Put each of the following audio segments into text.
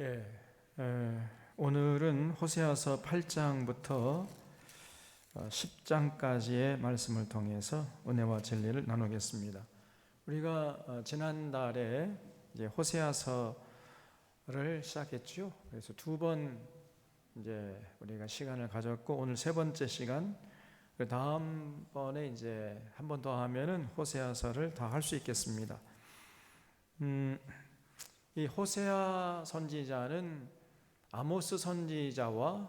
예, 오늘은 호세아서 8장부터 10장까지의 말씀을 통해서 은혜와 진리를 나누겠습니다. 우리가 지난달에 이제 호세아서를 시작했죠. 그래서 두 번 이제 우리가 시간을 가졌고 오늘 세 번째 시간. 그 다음번에 이제 한 번 더 하면은 호세아서를 다 할 수 있겠습니다. 이 호세아 선지자는 아모스 선지자와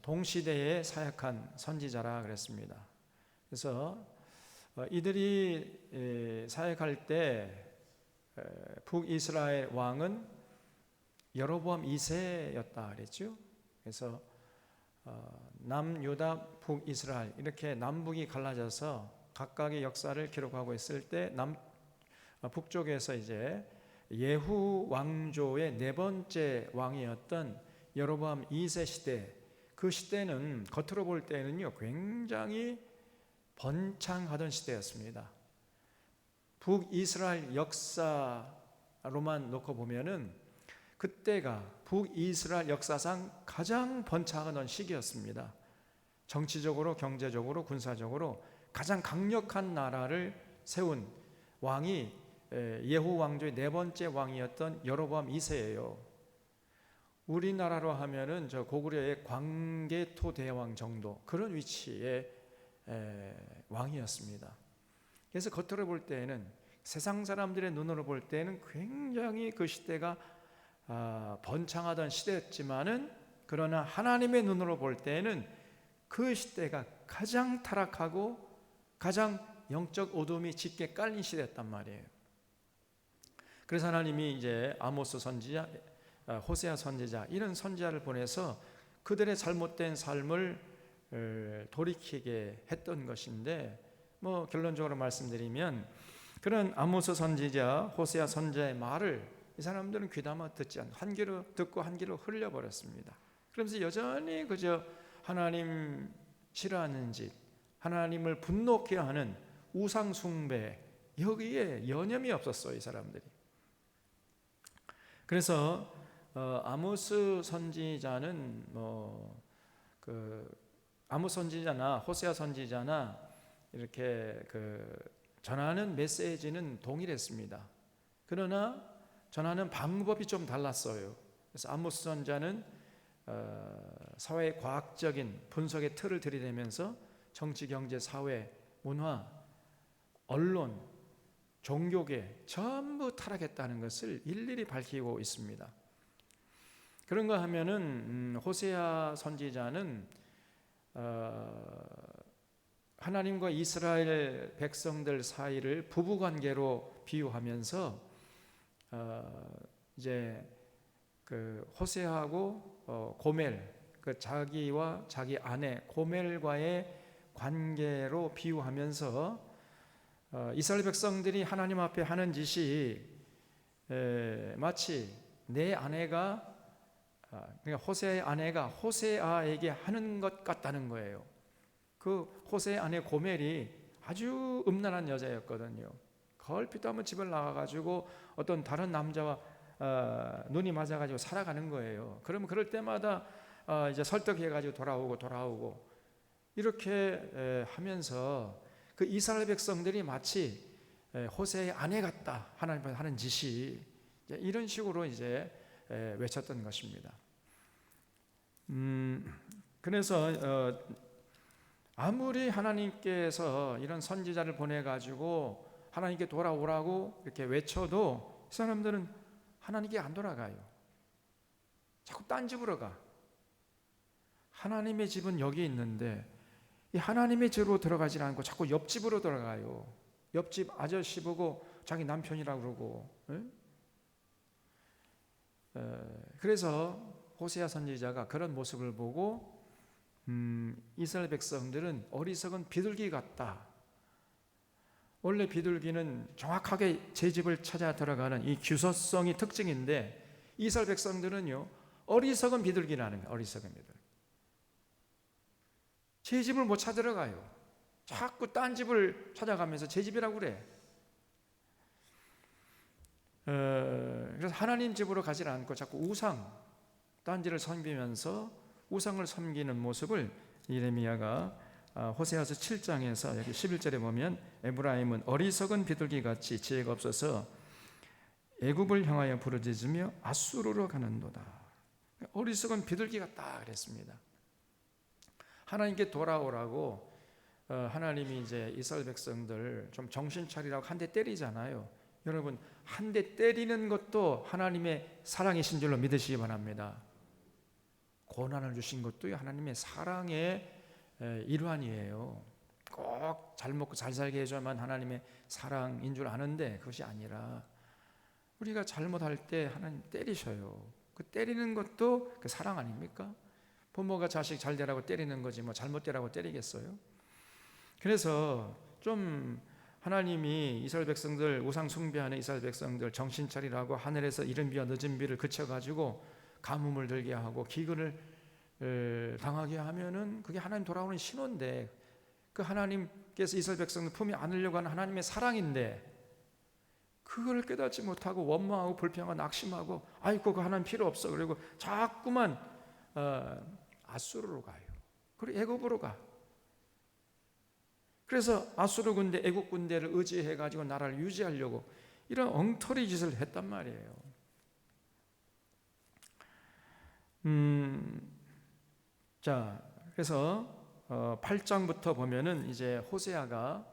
동시대에 사역한 선지자라 그랬습니다. 그래서 이들이 사역할 때 북이스라엘 왕은 여로보암 2세였다 그랬죠. 그래서 남유다, 북이스라엘 이렇게 남북이 갈라져서 각각의 역사를 기록하고 있을 때 북쪽에서 이제 예후 왕조의 네 번째 왕이었던 여로보암 2세 시대, 그 시대는 겉으로 볼 때는요 굉장히 번창하던 시대였습니다. 북이스라엘 역사로만 놓고 보면은 그때가 북이스라엘 역사상 가장 번창하던 시기였습니다. 정치적으로, 경제적으로, 군사적으로 가장 강력한 나라를 세운 왕이 예후 왕조의 네 번째 왕이었던 여로보암 2세예요. 우리나라로 하면은 저 고구려의 광개토 대왕 정도 그런 위치의 왕이었습니다. 그래서 겉으로 볼 때는 세상 사람들의 눈으로 볼 때는 굉장히 그 시대가 번창하던 시대였지만은 그러나 하나님의 눈으로 볼 때는 그 시대가 가장 타락하고 가장 영적 어둠이 짙게 깔린 시대였단 말이에요. 그래서 하나님이 이제 아모스 선지자, 호세아 선지자 이런 선지자를 보내서 그들의 잘못된 삶을 돌이키게 했던 것인데, 뭐 결론적으로 말씀드리면 그런 아모스 선지자, 호세아 선지자의 말을 이 사람들은 귀담아 듣지 않고 한 귀로 듣고 한 귀로 흘려버렸습니다. 그러면서 여전히 그저 하나님 싫어하는 짓, 하나님을 분노케 하는 우상 숭배, 여기에 여념이 없었어요, 이 사람들이. 그래서 아모스 선지자는 아모스 선지자나 호세아 선지자나 이렇게 전하는 메시지는 동일했습니다. 그러나 전하는 방법이 좀 달랐어요. 그래서 아모스 선지자는 사회 과학적인 분석의 틀을 들이대면서 정치, 경제, 사회, 문화, 언론, 종교계 전부 타락했다는 것을 일일이 밝히고 있습니다. 그런가 하면은 호세아 선지자는 하나님과 이스라엘 백성들 사이를 부부관계로 비유하면서 이제 호세아하고 고멜, 자기와 자기 아내 고멜과의 관계로 비유하면서 이스라엘 백성들이 하나님 앞에 하는 짓이 마치 내 아내가, 그러니까 호세아의 아내가 호세아에게 하는 것 같다는 거예요. 그 호세아의 아내 고멜이 아주 음란한 여자였거든요. 걸핏도 한번 집을 나가가지고 어떤 다른 남자와 눈이 맞아가지고 살아가는 거예요. 그러면 그럴 때마다 이제 설득해가지고 돌아오고 이렇게 하면서 그 이스라엘 백성들이 마치 호세아의 아내 같다, 하나님 앞에 하는 짓이 이런 식으로 이제 외쳤던 것입니다. 그래서 아무리 하나님께서 이런 선지자를 보내가지고 하나님께 돌아오라고 이렇게 외쳐도 이 사람들은 하나님께 안 돌아가요. 자꾸 딴 집으로 가. 하나님의 집은 여기 있는데 이 하나님의 집으로 들어가지 않고 자꾸 옆집으로 들어가요. 옆집 아저씨 보고 자기 남편이라고 그러고. 그래서 호세아 선지자가 그런 모습을 보고 이스라엘 백성들은 어리석은 비둘기 같다. 원래 비둘기는 정확하게 제 집을 찾아 들어가는 이 규서성이 특징인데 이스라엘 백성들은요 어리석은 비둘기라는 거예요. 어리석은 비둘기. 제 집을 못 찾으러 가요. 자꾸 딴 집을 찾아가면서 제 집이라고 그래. 그래서 하나님 집으로 가지 않고 자꾸 우상 딴지를 섬기면서 우상을 섬기는 모습을 예레미야가 호세아서 7장에서 여기 11절에 보면 에브라임은 어리석은 비둘기같이 지혜가 없어서 애굽을 향하여 부르짖으며 아수르로 가는도다. 어리석은 비둘기 같다 그랬습니다. 하나님께 돌아오라고 하나님이 이제 이스라엘 백성들 좀 정신 차리라고 한 대 때리잖아요. 여러분, 한 대 때리는 것도 하나님의 사랑이신 줄로 믿으시기 바랍니다. 고난을 주신 것도 하나님의 사랑의 일환이에요. 꼭 잘 먹고 잘 살게 해줘야만 하나님의 사랑인 줄 아는데 그것이 아니라 우리가 잘못할 때 하나님 때리셔요. 그 때리는 것도 그 사랑 아닙니까? 부모가 자식 잘 되라고 때리는 거지 뭐 잘못되라고 때리겠어요? 그래서 좀 하나님이 이스라엘 백성들 우상 숭배하는 이스라엘 백성들 정신 차리라고 하늘에서 이른 비와 늦은 비를 그쳐가지고 가뭄을 들게 하고 기근을 당하게 하면은 그게 하나님 돌아오는 신호인데, 그 하나님께서 이스라엘 백성들 품에 안으려고 하는 하나님의 사랑인데 그걸 깨닫지 못하고 원망하고 불평하고 낙심하고 아이고 그 하나님 필요 없어 그리고 자꾸만 아수르로 가요. 그리고 애굽으로 가. 그래서 아수르 군대, 애굽 군대를 의지해 가지고 나라를 유지하려고 이런 엉터리 짓을 했단 말이에요. 자, 그래서 8장부터 보면은 이제 호세아가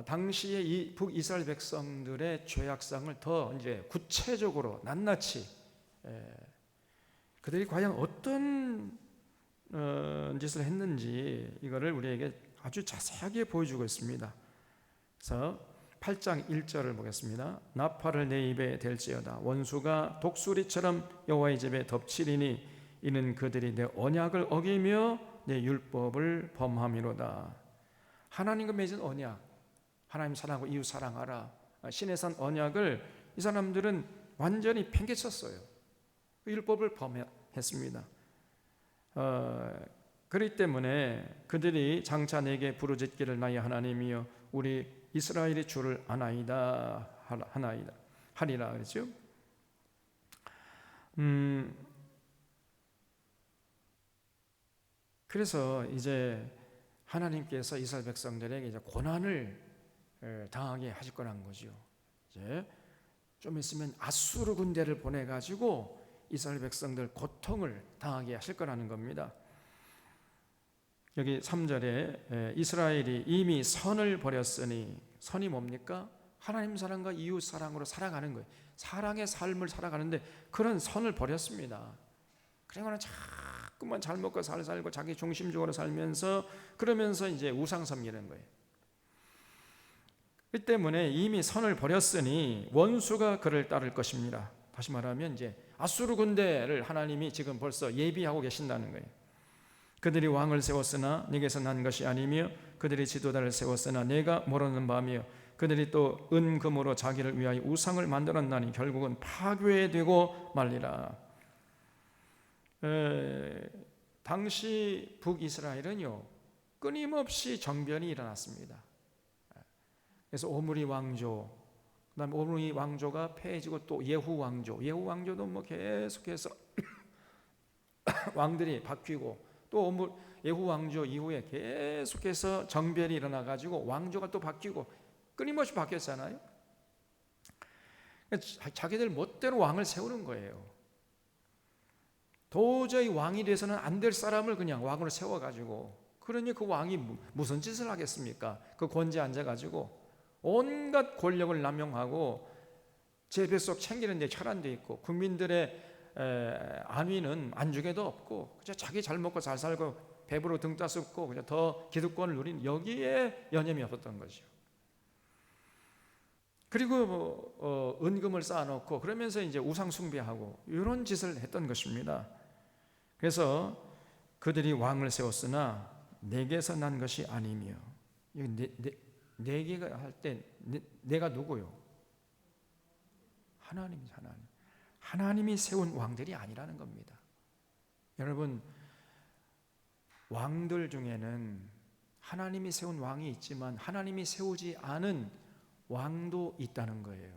당시의 이 북이스라엘 백성들의 죄악상을 더 이제 구체적으로 낱낱이 그들이 과연 어떤 짓을 했는지 이거를 우리에게 아주 자세하게 보여주고 있습니다. 그래서 8장 1절을 보겠습니다. 나팔을 내 입에 댈지어다 원수가 독수리처럼 여호와의 집에 덮치리니 이는 그들이 내 언약을 어기며 내 율법을 범함이로다. 하나님과 맺은 언약, 하나님 사랑하고 이웃 사랑하라, 신의 산 언약을 이 사람들은 완전히 팽개쳤어요. 그 율법을 범했습니다. 그렇기 때문에 그들이 장차 내게 부르짖기를 나의 하나님이여 우리 이스라엘이 주를 아나이다 하리라 그랬죠. 그래서 이제 하나님께서 이스라엘 백성들에게 이제 고난을 당하게 하실 거란 거죠. 이제 좀 있으면 아수르 군대를 보내 가지고 이스라엘 백성들 고통을 당하게 하실 거라는 겁니다. 여기 3절에 이스라엘이 이미 선을 버렸으니, 선이 뭡니까? 하나님 사랑과 이웃 사랑으로 살아가는 거예요. 사랑의 삶을 살아가는데 그런 선을 버렸습니다. 그러면 자꾸만 잘 먹고 잘 살고 자기 중심적으로 살면서 그러면서 이제 우상 섬기는 거예요. 그 때문에 이미 선을 버렸으니 원수가 그를 따를 것입니다. 다시 말하면 이제 아수르 군대를 하나님이 지금 벌써 예비하고 계신다는 거예요. 그들이 왕을 세웠으나 내게서 난 것이 아니며 그들이 지도자를 세웠으나 내가 모르는 바며 그들이 또 은금으로 자기를 위하여 우상을 만들었나니 결국은 파괴되고 말리라. 당시 북이스라엘은요 끊임없이 정변이 일어났습니다. 그래서 오므리 왕조, 그다음에 오므리 왕조가 패해지고 또 예후 왕조도 뭐 계속해서 왕들이 바뀌고 또 예후 왕조 이후에 계속해서 정변이 일어나 가지고 왕조가 또 바뀌고 끊임없이 바뀌었잖아요. 자기들 멋대로 왕을 세우는 거예요. 도저히 왕이 돼서는 안 될 사람을 그냥 왕으로 세워가지고, 그러니 그 왕이 무슨 짓을 하겠습니까? 그 권좌에 앉아가지고 온갖 권력을 남용하고 제 뱃속 챙기는 데 혈안돼 있고 국민들의 안위는 안중에도 없고 그저 자기 잘 먹고 잘 살고 배부로 등 따숩고 그냥 더 기득권을 누린, 여기에 여념이 없었던 거죠. 그리고 은금을 쌓아놓고 그러면서 이제 우상 숭배하고 이런 짓을 했던 것입니다. 그래서 그들이 왕을 세웠으나 내게서 난 것이 아니며, 내게가 할 때 내가 누구요? 하나님이죠. 하나님이 세운 왕들이 아니라는 겁니다. 여러분, 왕들 중에는 하나님이 세운 왕이 있지만 하나님이 세우지 않은 왕도 있다는 거예요.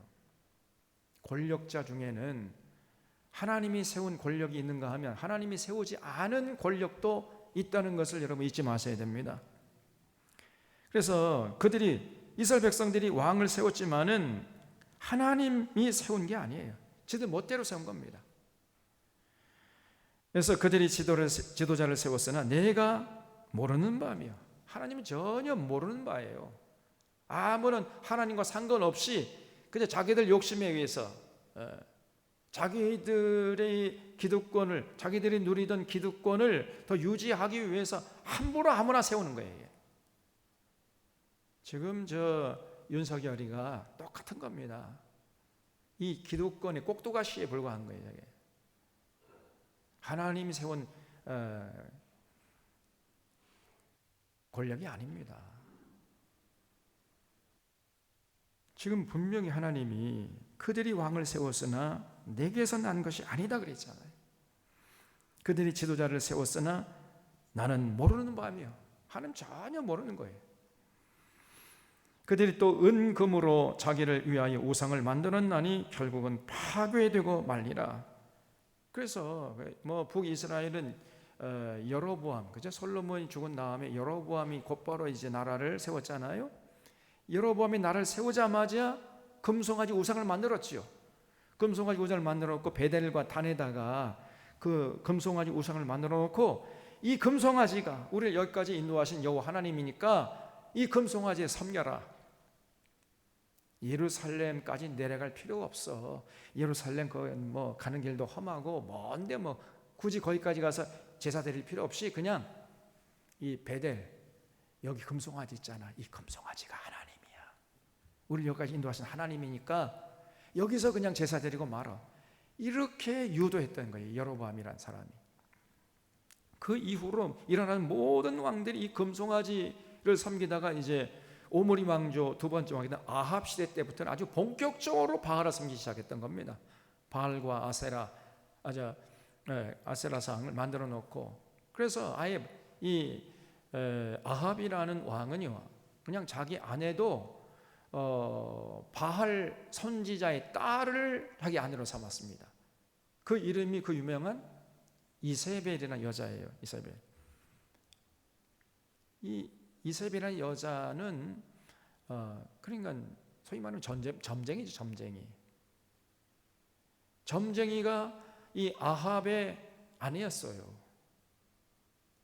권력자 중에는 하나님이 세운 권력이 있는가 하면 하나님이 세우지 않은 권력도 있다는 것을 여러분 잊지 마셔야 됩니다. 그래서 이스라엘 백성들이 왕을 세웠지만은 하나님이 세운 게 아니에요. 지들 멋대로 세운 겁니다. 그래서 그들이 지도자를 세웠으나 내가 모르는 바며, 하나님은 전혀 모르는 바예요. 아무런 하나님과 상관없이 그냥 자기들 욕심에 의해서 자기들의 기득권을, 자기들이 누리던 기득권을 더 유지하기 위해서 함부로 아무나 세우는 거예요. 지금 윤석열이가 똑같은 겁니다. 이 기득권의 꼭두가시에 불과한 거예요. 저게. 하나님이 세운 권력이 아닙니다. 지금 분명히 하나님이 그들이 왕을 세웠으나 내게서 난 것이 아니다 그랬잖아요. 그들이 지도자를 세웠으나 나는 모르는 바며, 하나님 전혀 모르는 거예요. 그들이 또 은금으로 자기를 위하여 우상을 만들었나니 결국은 파괴되고 말리라. 그래서 북이스라엘은 여로보암, 그죠? 솔로몬이 죽은 다음에 여로보암이 곧바로 이제 나라를 세웠잖아요. 여로보암이 나라를 세우자마자 금송아지 우상을 만들었지요. 금송아지 우상을 만들었고 베델과 단에다가 그 금송아지 우상을 만들어 놓고, 이 금송아지가 우리를 여기까지 인도하신 여호와 하나님이니까 이 금송아지에 섬겨라. 예루살렘까지 내려갈 필요가 없어. 예루살렘 가는 길도 험하고 먼데 굳이 거기까지 가서 제사 드릴 필요 없이 그냥 이 베델, 여기 금송아지 있잖아. 이 금송아지가 하나님이야. 우리를 여기까지 인도하신 하나님이니까 여기서 그냥 제사 드리고 말아. 이렇게 유도했던 거예요, 여로보암이라는 사람이. 그 이후로 일어나는 모든 왕들이 이 금송아지를 섬기다가 이제 오므리 왕조 두 번째 왕이던 아합 시대 때부터는 아주 본격적으로 바알을 섬기기 시작했던 겁니다. 바알과 아세라상을 만들어 놓고, 그래서 아예 이 아합이라는 왕은요, 그냥 자기 아내도 바알 선지자의 딸을 자기 아내로 삼았습니다. 그 이름이 그 유명한 이세벨이라는 여자예요. 이세벨. 이 이세벨이라는 여자는 그러니까 소위 말하는 점쟁이죠. 점쟁이가 이 아합의 아내였어요.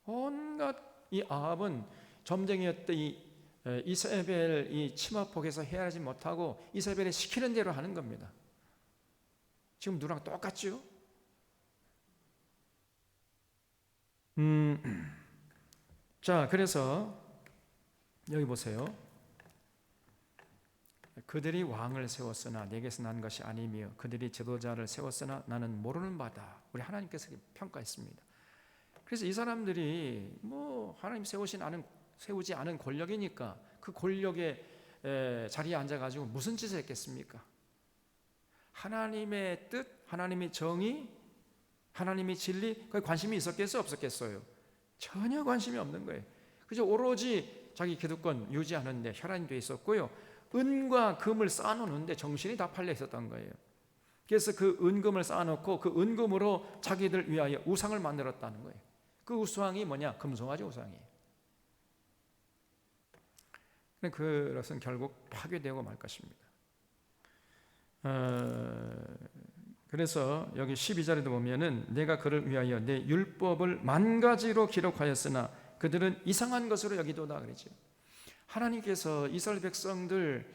온갖 이 아합은 점쟁이였던 이 이세벨 이 치마폭에서 헤아리지 못하고 이세벨이 시키는 대로 하는 겁니다. 지금 누구랑 똑같죠? 자, 그래서 여기 보세요. 그들이 왕을 세웠으나 내게서 난 것이 아니며 그들이 지도자를 세웠으나 나는 모르는 바다. 우리 하나님께서 평가했습니다. 그래서 이 사람들이 하나님 세우지 않은 권력이니까 그 권력의 자리에 앉아가지고 무슨 짓을 했겠습니까? 하나님의 뜻, 하나님의 정의, 하나님의 진리, 그에 관심이 있었겠어요? 없었겠어요? 전혀 관심이 없는 거예요. 그저 오로지 자기 기득권 유지하는 데 혈안이 돼 있었고요. 은과 금을 쌓아놓는데 정신이 다 팔려 있었던 거예요. 그래서 그 은금을 쌓아놓고 그 은금으로 자기들 위하여 우상을 만들었다는 거예요. 그 우상이 뭐냐? 금송아지 우상이에요. 그것은 결국 파괴되고 말 것입니다. 그래서 여기 12절에도 보면은 내가 그를 위하여 내 율법을 만 가지로 기록하였으나 그들은 이상한 것으로 여기도다 그러죠. 하나님께서 이스라엘 백성들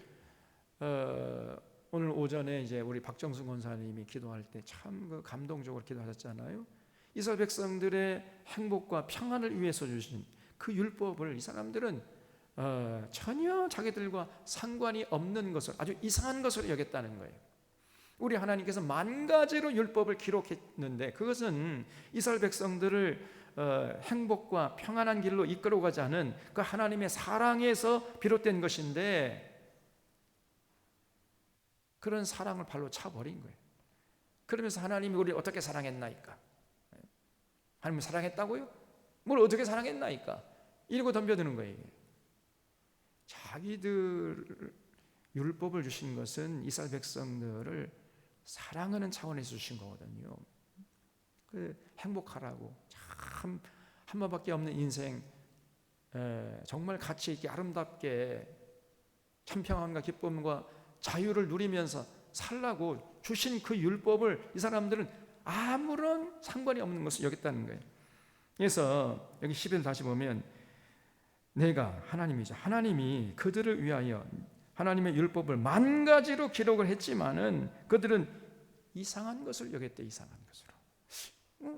오늘 오전에 이제 우리 박정수 권사님이 기도할 때 참 감동적으로 기도하셨잖아요. 이스라엘 백성들의 행복과 평안을 위해서 주신 그 율법을 이 사람들은 전혀 자기들과 상관이 없는 것을, 아주 이상한 것으로 여겼다는 거예요. 우리 하나님께서 만 가지로 율법을 기록했는데 그것은 이스라엘 백성들을 행복과 평안한 길로 이끌어가지 않은 그 하나님의 사랑에서 비롯된 것인데 그런 사랑을 발로 차버린 거예요. 그러면서 하나님이 우리를 어떻게 사랑했나이까? 하나님을 사랑했다고요? 뭘 어떻게 사랑했나이까? 이러고 덤벼드는 거예요. 자기들 율법을 주신 것은 이스라엘 백성들을 사랑하는 차원에서 주신 거거든요. 그 행복하라고, 참 한 번밖에 없는 인생, 정말 가치 있게 아름답게 참 평안과 기쁨과 자유를 누리면서 살라고 주신 그 율법을 이 사람들은 아무런 상관이 없는 것을 여겼다는 거예요. 그래서 여기 10절 다시 보면, 내가 하나님이죠. 하나님이 그들을 위하여 하나님의 율법을 만 가지로 기록을 했지만은 그들은 이상한 것을 여겼대. 이상한 것으로.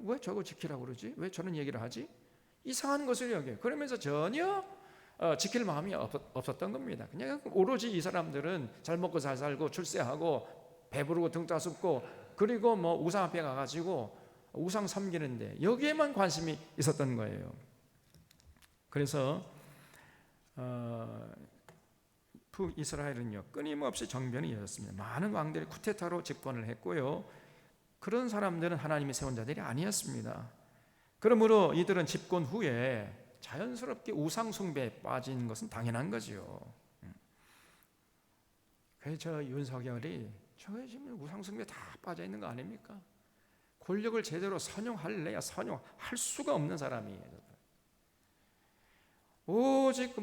왜 저거 지키라고 그러지? 왜 저런 얘기를 하지? 이상한 것을 여겨. 그러면서 전혀 지킬 마음이 없었던 겁니다. 그냥 오로지 이 사람들은 잘 먹고 잘 살고 출세하고 배부르고 등 따숩고, 그리고 뭐 우상 앞에 가가지고 우상 섬기는데 여기에만 관심이 있었던 거예요. 그래서 북이스라엘은요, 끊임없이 정변이 이어졌습니다. 많은 왕들이 쿠데타로 집권을 했고요, 그런 사람들은 하나님이 세운 자들이 아니었습니다. 그러므로 이들은 집권 후에 자연스럽게 우상 숭배에 빠진 것은 당연한 거죠. 그래서 저 윤석열이 저 지금 우상 숭배 다 빠져 있는 거 아닙니까? 권력을 제대로 선용할래야 선용할 수가 없는 사람이에요. 오직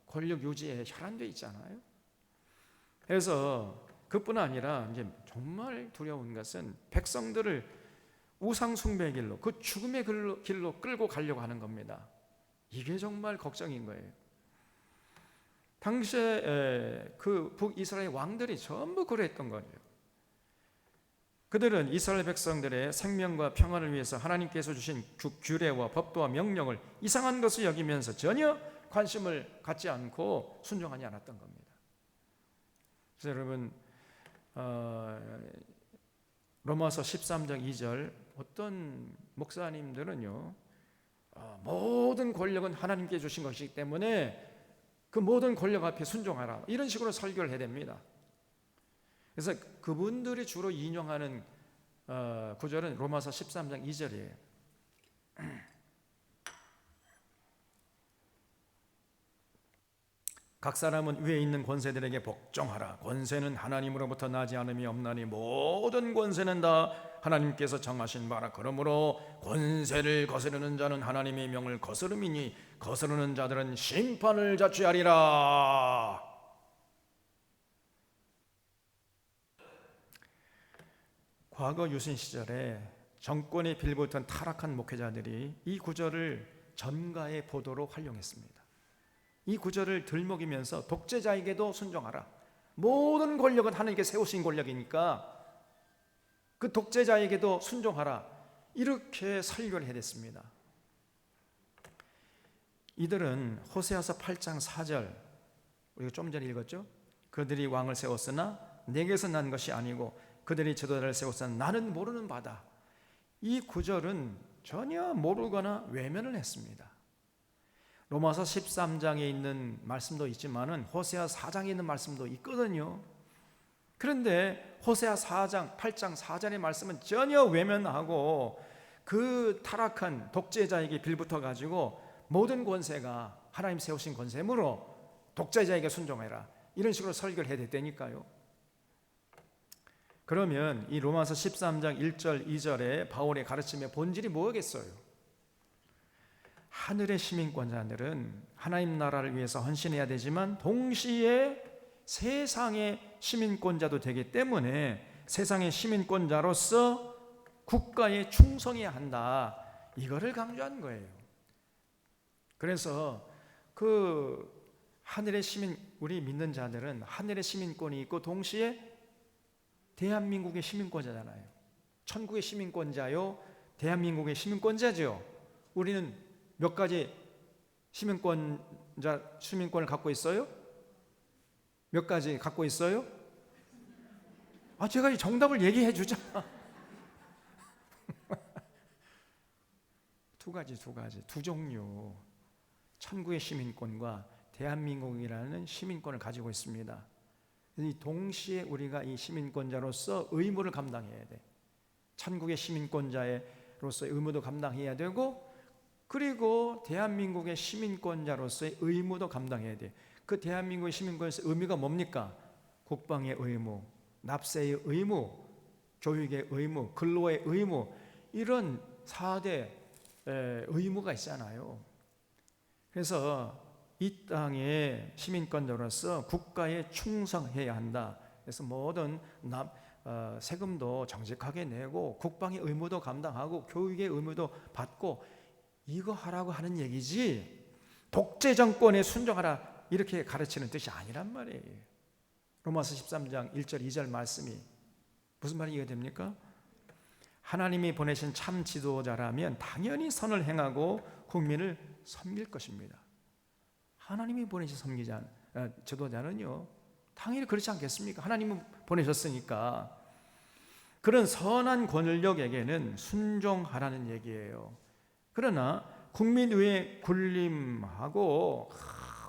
권력 유지에 혈안돼 있잖아요. 그래서 그뿐 아니라 이제 정말 두려운 것은 백성들을 우상 숭배의 길로, 그 죽음의 길로 끌고 가려고 하는 겁니다. 이게 정말 걱정인 거예요. 당시에 그 북이스라엘 왕들이 전부 그랬던 거예요. 그들은 이스라엘 백성들의 생명과 평안을 위해서 하나님께서 주신 규례와 법도와 명령을 이상한 것을 여기면서 전혀 관심을 갖지 않고 순종하지 않았던 겁니다. 그래서 여러분, 로마서 13장 2절, 어떤 목사님들은요, 모든 권력은 하나님께 주신 것이기 때문에 그 모든 권력 앞에 순종하라, 이런 식으로 설교를 해야 됩니다. 그래서 그분들이 주로 인용하는 구절은 로마서 13장 2절이에요. 각 사람은 위에 있는 권세들에게 복종하라. 권세는 하나님으로부터 나지 않음이 없나니 모든 권세는 다 하나님께서 정하신 바라. 그러므로 권세를 거스르는 자는 하나님의 명을 거스름이니 거스르는 자들은 심판을 자취하리라. 과거 유신 시절에 정권에 빌붙은 타락한 목회자들이 이 구절을 전가의 보도로 활용했습니다. 이 구절을 들먹이면서 독재자에게도 순종하라. 모든 권력은 하나님께 세우신 권력이니까 그 독재자에게도 순종하라. 이렇게 설교를 해댔습니다. 이들은 호세아서 8장 4절, 우리가 좀 전에 읽었죠? 그들이 왕을 세웠으나 내게서 난 것이 아니고 그들이 지도자를 세웠으나 나는 모르는 바다. 이 구절은 전혀 모르거나 외면을 했습니다. 로마서 13장에 있는 말씀도 있지만은 호세아 4장에 있는 말씀도 있거든요. 그런데 호세아 4장, 8장 4절의 말씀은 전혀 외면하고 그 타락한 독재자에게 빌붙어 가지고 모든 권세가 하나님 세우신 권세므로 독재자에게 순종해라, 이런 식으로 설교를 해야 됐다니까요. 그러면 이 로마서 13장 1절 2절의 바울의 가르침의 본질이 뭐겠어요? 하늘의 시민권자들은 하나님 나라를 위해서 헌신해야 되지만 동시에 세상의 시민권자도 되기 때문에 세상의 시민권자로서 국가에 충성해야 한다, 이거를 강조한 거예요. 그래서 그 하늘의 시민, 우리 믿는 자들은 하늘의 시민권이 있고 동시에 대한민국의 시민권자잖아요. 천국의 시민권자요, 대한민국의 시민권자죠. 우리는 몇 가지 시민권을 갖고 있어요? 몇 가지 갖고 있어요? 제가 이 정답을 얘기해 주자. 두 가지, 두 종류. 천국의 시민권과 대한민국이라는 시민권을 가지고 있습니다. 이 동시에 우리가 이 시민권자로서 의무를 감당해야 돼. 천국의 시민권자로서의 의무도 감당해야 되고, 그리고 대한민국의 시민권자로서의 의무도 감당해야 돼. 그 대한민국의 시민권에서 의미가 뭡니까? 국방의 의무, 납세의 의무, 교육의 의무, 근로의 의무, 이런 4대 의무가 있잖아요. 그래서 이 땅의 시민권자로서 국가에 충성해야 한다. 그래서 모든 세금도 정직하게 내고 국방의 의무도 감당하고 교육의 의무도 받고 이거 하라고 하는 얘기지, 독재 정권에 순종하라 이렇게 가르치는 뜻이 아니란 말이에요. 로마서 13장 1절 2절 말씀이 무슨 말이 이해됩니까? 하나님이 보내신 참 지도자라면 당연히 선을 행하고 국민을 섬길 것입니다. 하나님이 보내신 지도자는요, 당연히 그렇지 않겠습니까? 하나님은 보내셨으니까. 그런 선한 권력에게는 순종하라는 얘기예요. 그러나 국민 위에 군림하고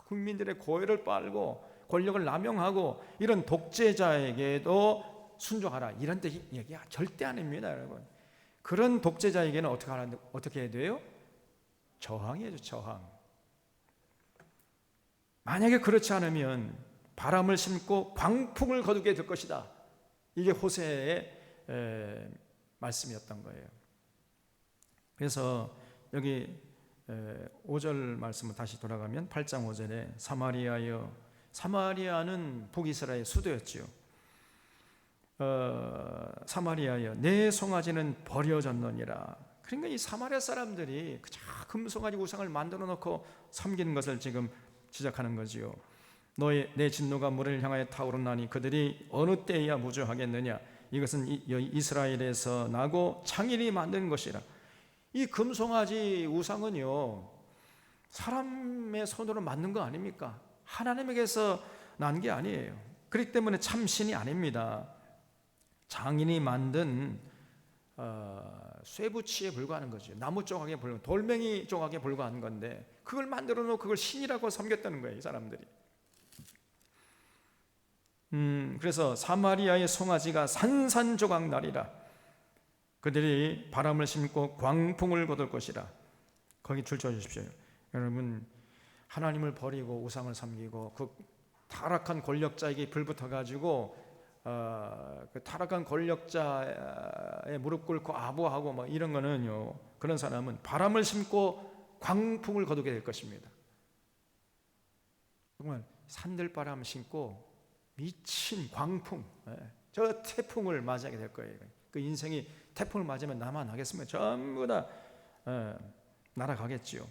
국민들의 고열을 빨고 권력을 남용하고 이런 독재자에게도 순종하라, 이런 뜻 얘기가 절대 아닙니다, 여러분. 그런 독재자에게는 어떻게 해야 돼요? 저항해야죠, 저항. 만약에 그렇지 않으면 바람을 심고 광풍을 거두게 될 것이다. 이게 호세의 말씀이었던 거예요. 그래서 여기 5절 말씀을 다시 돌아가면 8장 5절에 사마리아는 북이스라엘 수도였지요. 사마리아여 내 송아지는 버려졌느니라. 그러니까 이 사마리아 사람들이 그저 금송아지 우상을 만들어 놓고 섬기는 것을 지금 지적하는 거지요. 내 진노가 물을 향하여 타오르나니 그들이 어느 때에야 무죄하겠느냐. 이것은 이스라엘에서 나고 창일이 만든 것이라. 이 금송아지 우상은요, 사람의 손으로 만든 거 아닙니까? 하나님에게서 난 게 아니에요. 그렇기 때문에 참 신이 아닙니다. 장인이 만든 쇠붙이에 불과하는 거죠. 나무 조각에 불과한, 돌멩이 조각에 불과한 건데 그걸 만들어 놓고 그걸 신이라고 섬겼다는 거예요, 이 사람들이. 그래서 사마리아의 송아지가 산산조각 나리라. 그들이 바람을 심고 광풍을 거둘 것이라. 거기 줄쳐 주십시오. 여러분, 하나님을 버리고 우상을 섬기고 그 타락한 권력자에게 불붙어 가지고 그 타락한 권력자의 무릎 꿇고 아부하고 뭐 이런 거는요, 그런 사람은 바람을 심고 광풍을 거두게 될 것입니다. 정말 산들바람 심고 미친 광풍, 저 태풍을 맞이하게 될 거예요. 그 인생이 태풍을 맞으면 나만 하겠습니까? 전부 다 날아가겠지요.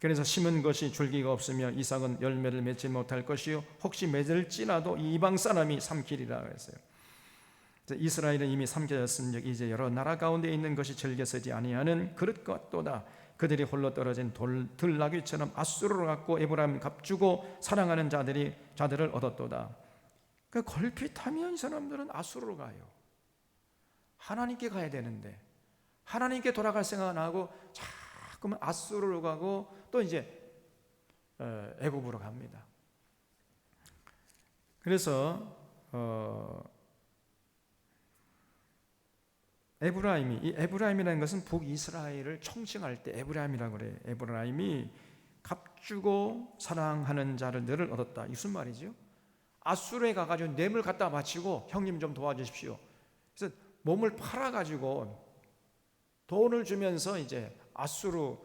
그래서 심은 것이 줄기가 없으며 이삭은 열매를 맺지 못할 것이요 혹시 맺을지라도 이방 사람이 삼키리라 그랬어요. 이스라엘은 이미 삼켜졌은즉 이제 여러 나라 가운데 있는 것이 즐겨 서지 아니하는 그릇 같도다. 그들이 홀로 떨어진 들나귀처럼 아수르로 갔고 에브라임 값주고 사랑하는 자들을 얻었도다. 그 걸핏하면 이 사람들은 아수르로 가요. 하나님께 가야 되는데 하나님께 돌아갈 생각은 하고 자꾸만 아수르로 가고 또 이제 애굽으로 갑니다. 그래서 이 에브라임이라는 것은 북이스라엘을 총칭할 때 에브라임이라고 그래요. 에브라임이 값주고 사랑하는 자들을 얻었다. 이 무슨 말이죠? 아수르에 가가지고 뇌물 갖다 바치고 형님 좀 도와주십시오. 그래서 몸을 팔아가지고 돈을 주면서 이제 아수르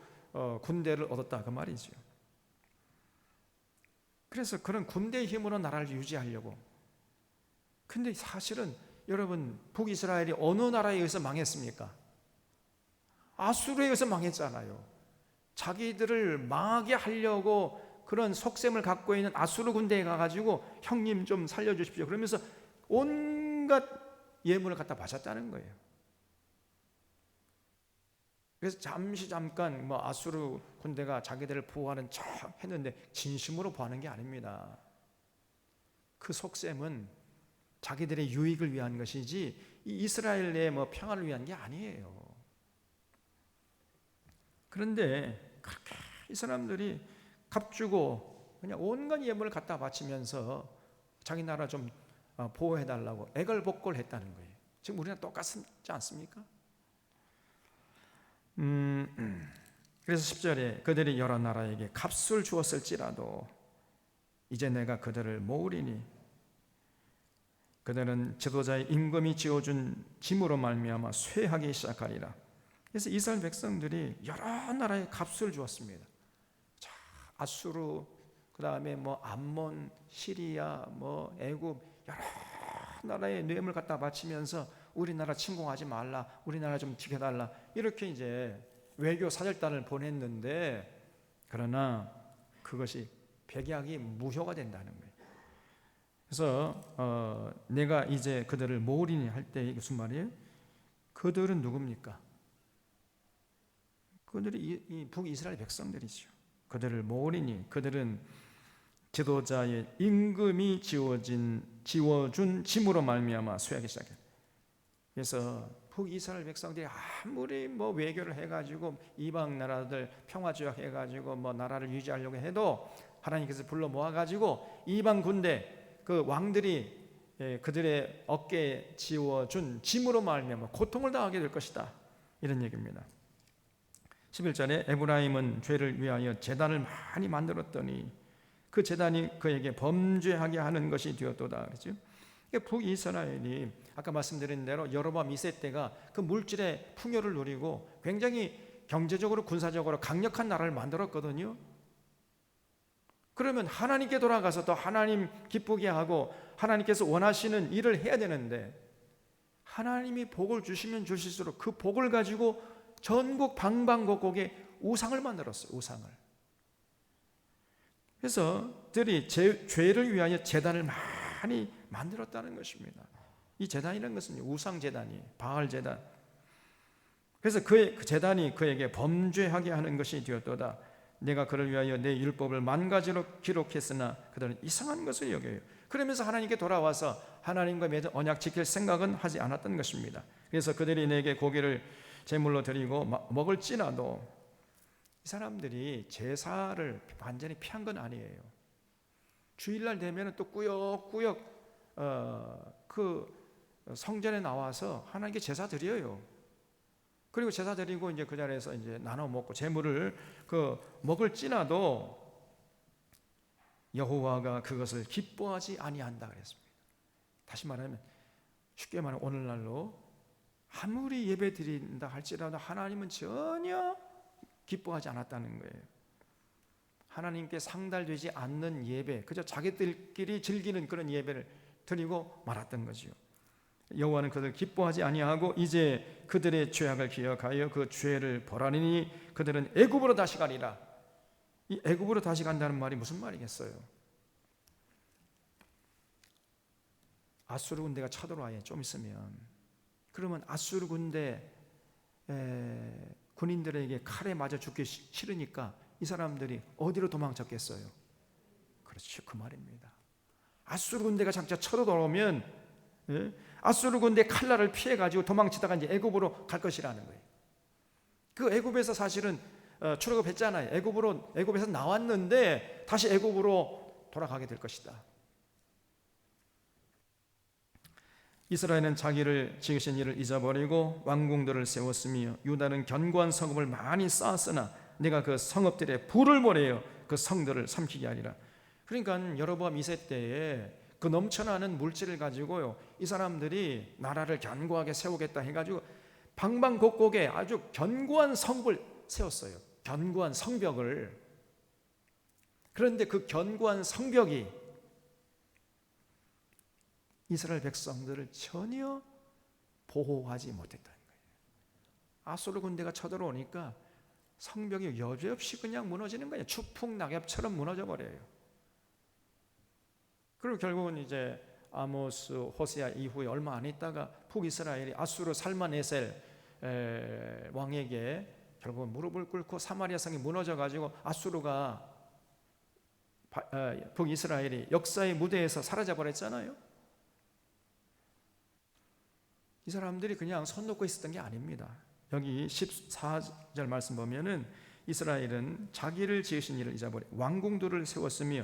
군대를 얻었다 그 말이죠. 그래서 그런 군대의 힘으로 나라를 유지하려고. 근데 사실은 여러분, 북이스라엘이 어느 나라에 의해서 망했습니까? 아수르에 의해서 망했잖아요. 자기들을 망하게 하려고 그런 속셈을 갖고 있는 아수르 군대에 가가지고 형님 좀 살려주십시오 그러면서 온갖 예물을 갖다 바쳤다는 거예요. 그래서 잠깐 아수르 군대가 자기들을 보호하는 척 했는데 진심으로 보호하는 게 아닙니다. 그 속셈은 자기들의 유익을 위한 것이지 이스라엘의 평화를 위한 게 아니에요. 그런데 그렇게 이 사람들이 값주고 그냥 온갖 예물을 갖다 바치면서 자기 나라 좀 보호해달라고 애걸복걸했다는 거예요. 지금 우리랑 똑같지 않습니까? 그래서 10절에 그들이 여러 나라에게 값을 주었을지라도 이제 내가 그들을 모으리니 그들은 지도자의 임금이 지어준 짐으로 말미암아 쇠하기 시작하리라. 그래서 이스라엘 백성들이 여러 나라에 값을 주었습니다. 자, 아수르, 그 다음에 뭐 암몬, 시리아, 뭐 애굽 여러 나라의 뇌물 갖다 바치면서 우리나라 침공하지 말라, 우리나라 좀 지켜달라, 이렇게 이제 외교 사절단을 보냈는데, 그러나 그것이 백약이 무효가 된다는 거예요. 그래서 내가 이제 그들을 모으리니 할 때 무슨 말이에요? 그들은 누굽니까? 그들이 이 북이스라엘 백성들이죠. 그들을 모으리니, 그들은 지도자의 임금이 지워준 짐으로 말미암아 쇠하기 시작해요. 그래서 북이스라엘 백성들이 아무리 뭐 외교를 해가지고 이방 나라들 평화조약 해가지고 뭐 나라를 유지하려고 해도 하나님께서 불러 모아가지고 이방 군대 그 왕들이 그들의 어깨에 지워준 짐으로 말미암아 고통을 당하게 될 것이다, 이런 얘기입니다. 11절에 에브라임은 죄를 위하여 제단을 많이 만들었더니 그 제단이 그에게 범죄하게 하는 것이 되었도다, 그렇죠? 북이스라엘이 아까 말씀드린 대로 여로보암 2세 때가 그 물질의 풍요를 누리고 굉장히 경제적으로 군사적으로 강력한 나라를 만들었거든요. 그러면 하나님께 돌아가서 또 하나님 기쁘게 하고 하나님께서 원하시는 일을 해야 되는데, 하나님이 복을 주시면 주실수록 그 복을 가지고 전국 방방곡곡에 우상을 만들었어요. 우상을. 그래서 그들이 죄를 위하여 제단을 많이 만들었다는 것입니다. 이 제단이라는 것은 우상 제단이에요. 바알 제단. 그래서 그 제단이 그에게 범죄하게 하는 것이 되었도다. 내가 그를 위하여 내 율법을 만가지로 기록했으나 그들은 이상한 것을 여겨요. 그러면서 하나님께 돌아와서 하나님과 맺은 언약 지킬 생각은 하지 않았던 것입니다. 그래서 그들이 내게 고기를 제물로 드리고 먹을지라도, 이 사람들이 제사를 완전히 피한 건 아니에요. 주일날 되면 또 꾸역꾸역 그 성전에 나와서 하나님께 제사 드려요. 그리고 제사 드리고 이제 그 자리에서 이제 나눠 먹고 제물을 먹을지라도 여호와가 그것을 기뻐하지 아니한다 그랬습니다. 다시 말하면, 쉽게 말하면 오늘날로 아무리 예배 드린다 할지라도 하나님은 전혀 기뻐하지 않았다는 거예요. 하나님께 상달되지 않는 예배, 그저 자기들끼리 즐기는 그런 예배를 드리고 말았던 거지요. 여호와는 그들 기뻐하지 아니하고 이제 그들의 죄악을 기억하여 그 죄를 벌하리니 그들은 애굽으로 다시 가리라. 이 애굽으로 다시 간다는 말이 무슨 말이겠어요? 아수르 군대가 쳐들어와요, 좀 있으면. 그러면 아수르 군대 군인들에게 칼에 맞아 죽기 싫으니까 이 사람들이 어디로 도망쳤겠어요? 그렇죠, 그 말입니다. 아수르 군대가 장차 쳐들어오면 아수르 군대 칼날을 피해 가지고 도망치다가 이제 애굽으로 갈 것이라는 거예요. 그 애굽에서 사실은 출애굽했잖아요. 애굽에서 나왔는데 다시 애굽으로 돌아가게 될 것이다. 이스라엘은 자기를 지으신 이를 잊어버리고 왕궁들을 세웠으며 유다는 견고한 성읍을 많이 쌓았으나 내가 그 성읍들의 불을 보내어 그 성들을 삼키게 하리라. 그러니까 여로보암 2세 때에 그 넘쳐나는 물질을 가지고요, 이 사람들이 나라를 견고하게 세우겠다 해가지고 방방곡곡에 아주 견고한 성읍을 세웠어요. 견고한 성벽을. 그런데 그 견고한 성벽이 이스라엘 백성들을 전혀 보호하지 못했다는 거예요. 아수르 군대가 쳐들어오니까 성벽이 여지없이 그냥 무너지는 거예요. 추풍 낙엽처럼 무너져 버려요. 그리고 결국은 이제 아모스, 호세아 이후에 얼마 안 있다가 북이스라엘이 아수르 살만에셀 왕에게 결국은 무릎을 꿇고 사마리아 성이 무너져 가지고 아수르가 북이스라엘이 역사의 무대에서 사라져 버렸잖아요. 이 사람들이 그냥 손 놓고 있었던 게 아닙니다. 여기 14절 말씀 보면은 이스라엘은 자기를 지으신 이를 잊어버려 왕궁들을 세웠으며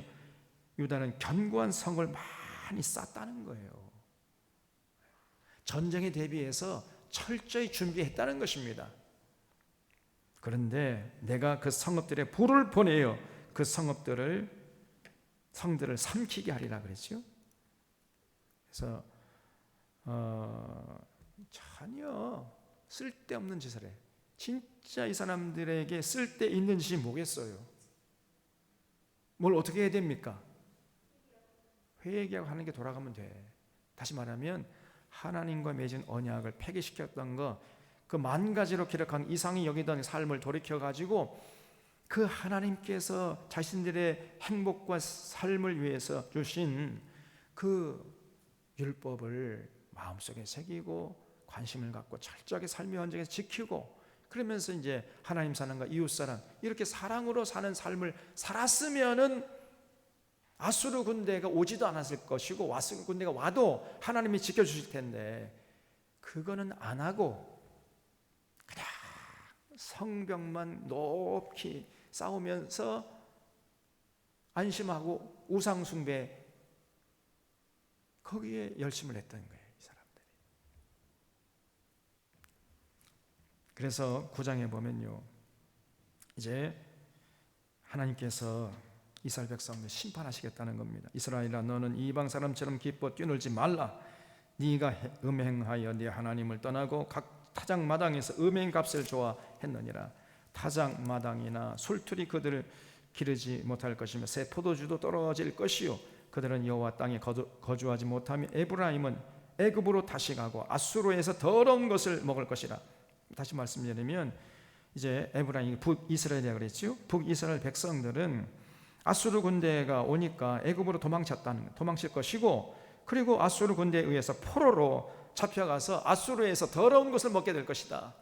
유다는 견고한 성을 많이 쌓았다는 거예요. 전쟁에 대비해서 철저히 준비했다는 것입니다. 그런데 내가 그 성읍들의 불을 보내어 그 성들을 삼키게 하리라 그랬죠. 그래서 전혀 쓸데없는 짓을 해. 진짜 이 사람들에게 쓸데있는 짓이 뭐겠어요? 뭘 어떻게 해야 됩니까? 회개하고 하는 게 돌아가면 돼. 다시 말하면 하나님과 맺은 언약을 폐기시켰던 거, 그 만 가지로 기록한 이상히 여기던 삶을 돌이켜가지고 그 하나님께서 자신들의 행복과 삶을 위해서 주신 그 율법을 마음속에 새기고 관심을 갖고 철저하게 삶의 현장에서 지키고, 그러면서 이제 하나님 사랑과 이웃 사랑, 이렇게 사랑으로 사는 삶을 살았으면은 아수르 군대가 오지도 않았을 것이고, 아수르 군대가 와도 하나님이 지켜주실 텐데, 그거는 안 하고 그냥 성벽만 높이 싸우면서 안심하고 우상 숭배, 거기에 열심을 했던 거예요, 이 사람들이. 그래서 9장에 보면요, 이제 하나님께서 이스라엘 백성을 심판하시겠다는 겁니다. 이스라엘아, 너는 이방 사람처럼 기뻐 뛰놀지 말라. 네가 음행하여 네 하나님을 떠나고 각 타작 마당에서 음행 값을 좋아했느니라. 타작 마당이나 술틀이 그들을 기르지 못할 것이며 새 포도주도 떨어질 것이요 그들은 여호와 땅에 거주하지 못하며 에브라임은 애굽으로 다시 가고 아수르에서 더러운 것을 먹을 것이라. 다시 말씀드리면 이제 에브라임, 북이스라엘이라고 그랬죠. 북이스라엘 백성들은 아수르 군대가 오니까 애굽으로 도망칠 것이고, 그리고 아수르 군대에 의해서 포로로 잡혀가서 아수르에서 더러운 것을 먹게 될 것이다,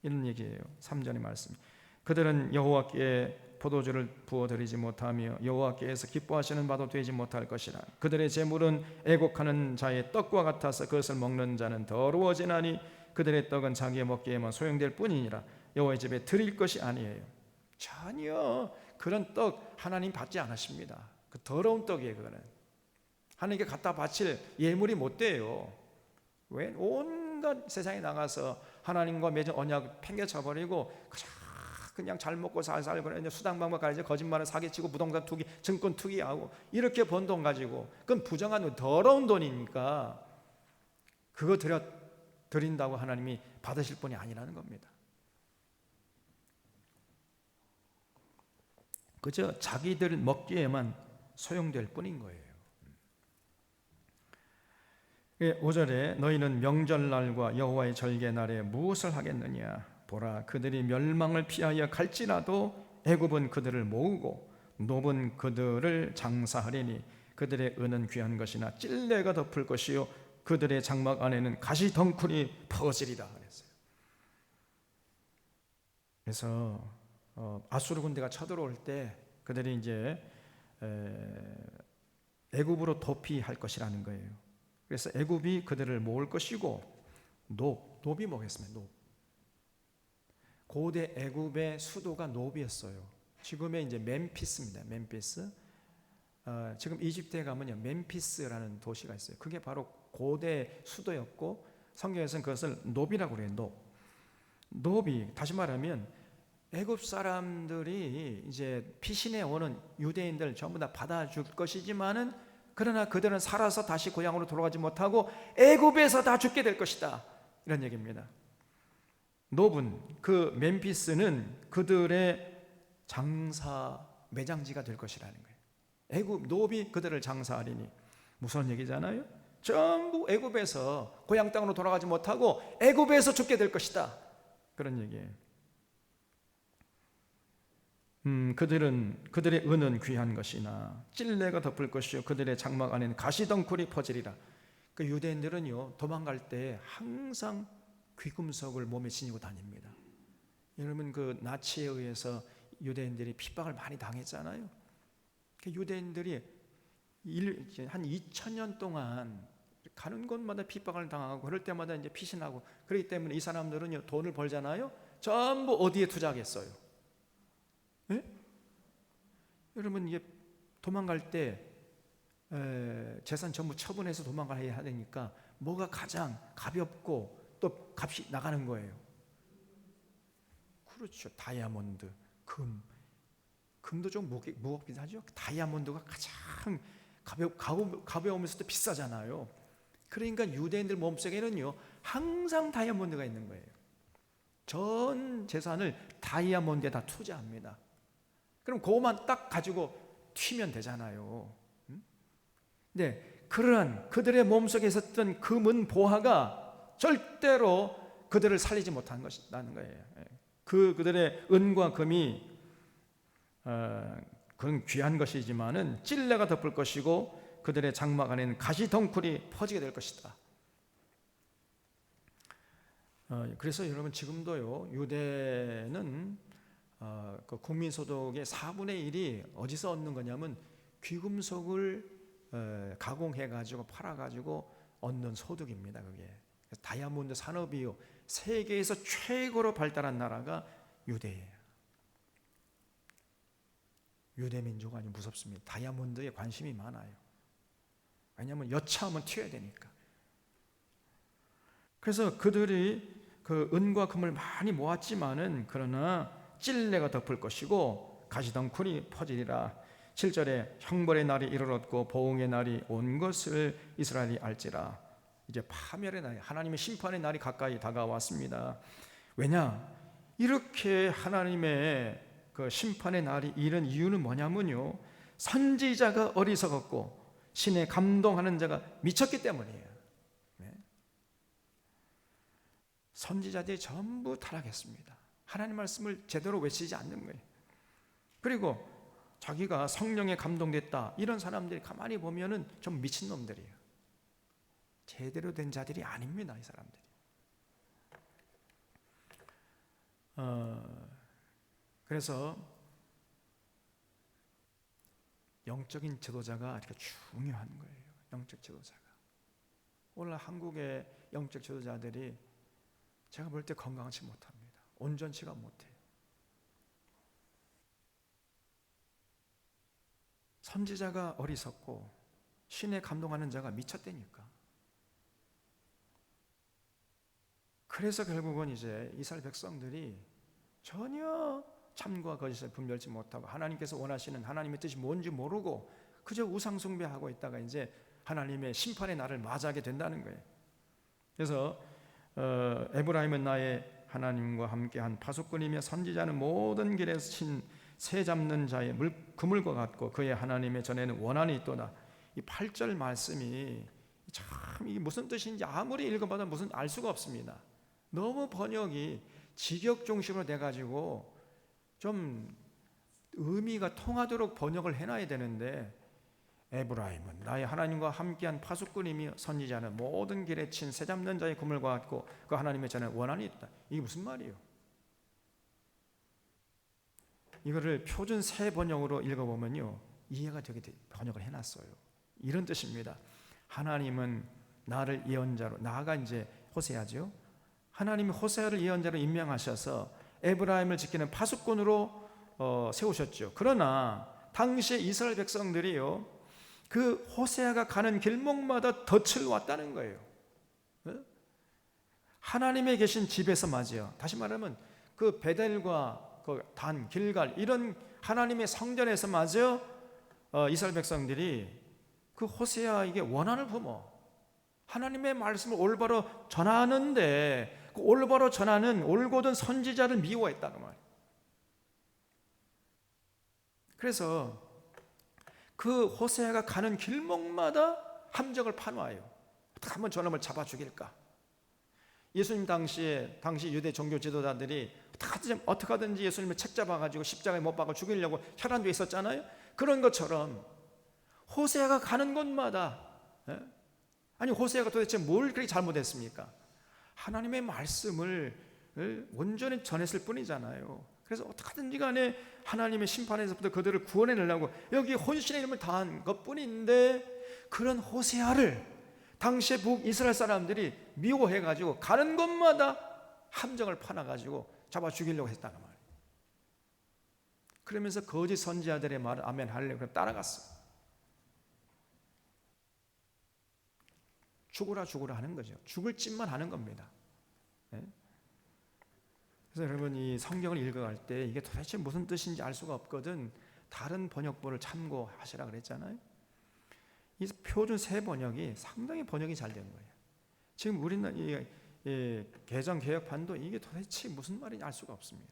이런 얘기예요. 3절의 말씀. 그들은 여호와께 포도주를 부어드리지 못하며 여호와께서 기뻐하시는 바도 되지 못할 것이라. 그들의 재물은 애곡하는 자의 떡과 같아서 그것을 먹는 자는 더러워지나니 그들의 떡은 자기의 먹기에만 소용될 뿐이니라. 여호와의 집에 드릴 것이 아니에요. 전혀 그런 떡 하나님 받지 않으십니다. 그 더러운 떡이에요. 그거는 하나님께 갖다 바칠 예물이 못 돼요. 왜? 온갖 세상에 나가서 하나님과 맺은 언약을 팽개쳐버리고 그냥 잘 먹고 잘 살고 이제 수당방법 가야지, 거짓말을 사기치고 부동산 투기, 증권 투기하고 이렇게 번 돈 가지고, 그건 부정한 돈, 더러운 돈이니까 그거 드린다고 하나님이 받으실 분이 아니라는 겁니다. 그저 자기들 먹기에만 소용될 뿐인 거예요. 5절에 너희는 명절날과 여호와의 절개날에 무엇을 하겠느냐? 보라, 그들이 멸망을 피하여 갈지라도 애굽은 그들을 모으고 노브는 그들을 장사하리니 그들의 은은 귀한 것이나 찔레가 덮을 것이요 그들의 장막 안에는 가시 덩쿨이 퍼지리라 그랬어요. 그래서 아수르 군대가 쳐들어올 때 그들이 이제 애굽으로 도피할 것이라는 거예요. 그래서 애굽이 그들을 모을 것이고, 노브이 뭐겠습니까? 노브. 고대 애굽의 수도가 노브였어요. 지금의 이제 멤피스입니다. 멤피스. 지금 이집트에 가면요, 멤피스라는 도시가 있어요. 그게 바로 고대 수도였고, 성경에서는 그것을 노브라고 그래요. 노브. 다시 말하면 애굽 사람들이 이제 피신해 오는 유대인들 전부 다 받아줄 것이지만은, 그러나 그들은 살아서 다시 고향으로 돌아가지 못하고 애굽에서 다 죽게 될 것이다, 이런 얘기입니다. 노브는, 그 멤피스는 그들의 장사 매장지가 될 것이라는 거예요. 애굽 노브이 그들을 장사하리니, 무서운 얘기잖아요. 전부 애굽에서 고향 땅으로 돌아가지 못하고 애굽에서 죽게 될 것이다, 그런 얘기예요. 그들의 은은 귀한 것이나 찔레가 덮을 것이요 그들의 장막 안에는 가시덩쿨이 퍼지리라. 그 유대인들은요, 도망갈 때 항상 귀금속을 몸에 지니고 다닙니다. 여러분, 그 나치에 의해서 유대인들이 핍박을 많이 당했잖아요. 그 유대인들이 한 2000년 동안 가는 곳마다 핍박을 당하고, 그럴 때마다 이제 피신하고, 그렇기 때문에 이 사람들은요, 돈을 벌잖아요. 전부 어디에 투자하겠어요? 네? 여러분, 이게 도망갈 때 재산 전부 처분해서 도망가야 되니까 뭐가 가장 가볍고 또 값이 나가는 거예요? 그렇죠. 다이아몬드, 금도 좀 무겁긴 하죠. 다이아몬드가 가장 가벼우면서도 비싸잖아요. 그러니까 유대인들 몸속에는요 항상 다이아몬드가 있는 거예요. 전 재산을 다이아몬드에다 투자합니다. 그럼 그거만 딱 가지고 튀면 되잖아요. 네, 그러한 그들의 몸속에 있었던 금은 보화가 절대로 그들을 살리지 못한 것이라는 거예요. 그들의 은과 금이 그건 귀한 것이지만은 찔레가 덮을 것이고 그들의 장막 안에는 가시덩굴이 퍼지게 될 것이다. 그래서 여러분 지금도요 유대는 그 국민소득의 4분의 1이 어디서 얻는 거냐면 귀금속을 가공해 가지고 팔아 가지고 얻는 소득입니다. 그게 다이아몬드 산업이요 세계에서 최고로 발달한 나라가 유대예요. 유대 민족은 아주 무섭습니다. 다이아몬드에 관심이 많아요. 왜냐하면 여차하면 튀어야 되니까. 그래서 그들이 그 은과 금을 많이 모았지만은 그러나 찔레가 덮을 것이고 가시덩굴이 퍼지리라. 7절에 형벌의 날이 이르렀고 보응의 날이 온 것을 이스라엘이 알지라. 이제 파멸의 날, 하나님의 심판의 날이 가까이 다가왔습니다. 왜냐? 이렇게 하나님의 그 심판의 날이 이른 이유는 뭐냐면요 선지자가 어리석었고 신에 감동하는 자가 미쳤기 때문이에요. 선지자들이 전부 타락했습니다. 하나님 말씀을 제대로 외치지 않는 거예요. 그리고 자기가 성령에 감동됐다 이런 사람들이 가만히 보면은 좀 미친놈들이에요. 제대로 된 자들이 아닙니다. 이 사람들이. 그래서 영적인 지도자가 이렇게 중요한 거예요. 영적 지도자가. 오늘 한국의 영적 지도자들이 제가 볼 때 건강치 못합니다. 온전치가 못해요. 선지자가 어리석고 신에 감동하는 자가 미쳤다니까. 그래서 결국은 이제 이스라엘 백성들이 전혀 참과 거짓을 분별치 못하고 하나님께서 원하시는 하나님의 뜻이 뭔지 모르고 그저 우상 숭배하고 있다가 이제 하나님의 심판의 날을 맞이하게 된다는 거예요. 그래서 에브라임은 나의 하나님과 함께한 파수꾼이며 선지자는 모든 길에 친 새 잡는 자의 그물과 같고 그의 하나님의 전에는 원한이 있도다. 이 8절 말씀이 참 이게 무슨 뜻인지 아무리 읽어봐도 무슨 알 수가 없습니다. 너무 번역이 직역 중심으로 돼가지고 좀 의미가 통하도록 번역을 해놔야 되는데 에브라임은 나의 하나님과 함께한 파수꾼이며 선지자는 모든 길에 친 새 잡는 자의 그물과 같고 그 하나님의 전에 원한이 있다. 이게 무슨 말이에요? 이거를 표준 새 번역으로 읽어보면요 이해가 되게 번역을 해놨어요. 이런 뜻입니다. 하나님은 나를 예언자로, 나가 이제 호세아죠. 하나님이 호세아를 예언자로 임명하셔서 에브라임을 지키는 파수꾼으로 세우셨죠. 그러나 당시에 이스라엘 백성들이요 그 호세아가 가는 길목마다 덫을 왔다는 거예요. 하나님의 계신 집에서 맞아요. 다시 말하면 그 베델과 그 단, 길갈 이런 하나님의 성전에서 맞아요. 이스라엘 백성들이 그 호세아에게 원한을 품어 하나님의 말씀을 올바로 전하는데 그 올바로 전하는 올곧은 선지자를 미워했다는 말이에요. 그래서 그 호세아가 가는 길목마다 함정을 파놓아요. 어떻게 하면 저놈을 잡아 죽일까? 예수님 당시 유대 종교 지도자들이 어떻게 하든지 예수님을 책 잡아가지고 십자가에 못 박아 죽이려고 혈안돼 있었잖아요. 그런 것처럼 호세아가 가는 곳마다 아니 호세아가 도대체 뭘 그렇게 잘못했습니까? 하나님의 말씀을 온전히 전했을 뿐이잖아요. 그래서 어떻게든지 간에 하나님의 심판에서부터 그들을 구원해내려고 여기 혼신의 이름을 다한 것뿐인데 그런 호세아를 당시의 북이스라엘 사람들이 미워해가지고 가는 곳마다 함정을 파놔가지고 잡아 죽이려고 했다는 말이에요. 그러면서 거짓 선지자들의 말을 아멘 하려고 따라갔어요. 죽으라 하는 거죠. 죽을 짓만 하는 겁니다. 그래서 여러분 이 성경을 읽어갈 때 이게 도대체 무슨 뜻인지 알 수가 없거든 다른 번역본을 참고하시라 그랬잖아요. 이 표준 새 번역이 상당히 번역이 잘 된 거예요. 지금 우리는 이 개정 개혁판도 이게 도대체 무슨 말인지 알 수가 없습니다.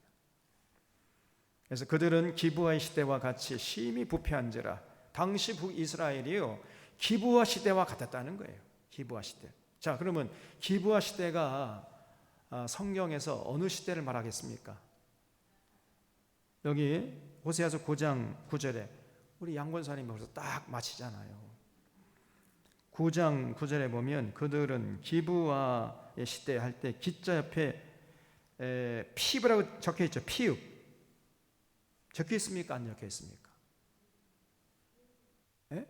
그래서 그들은 기브아의 시대와 같이 심히 부패한지라. 당시 북이스라엘이요 기브아 시대와 같았다는 거예요. 기브아 시대. 자, 그러면 기브아 시대가 성경에서 어느 시대를 말하겠습니까? 여기 호세아서 9장 9절에 우리 양권사님이 벌써 딱 마치잖아요. 9장 9절에 보면 그들은 기브아의 시대 할 때 기자 옆에 피읍이라고 적혀 있죠. 피읍 적혀 있습니까? 안 적혀 있습니까? 예?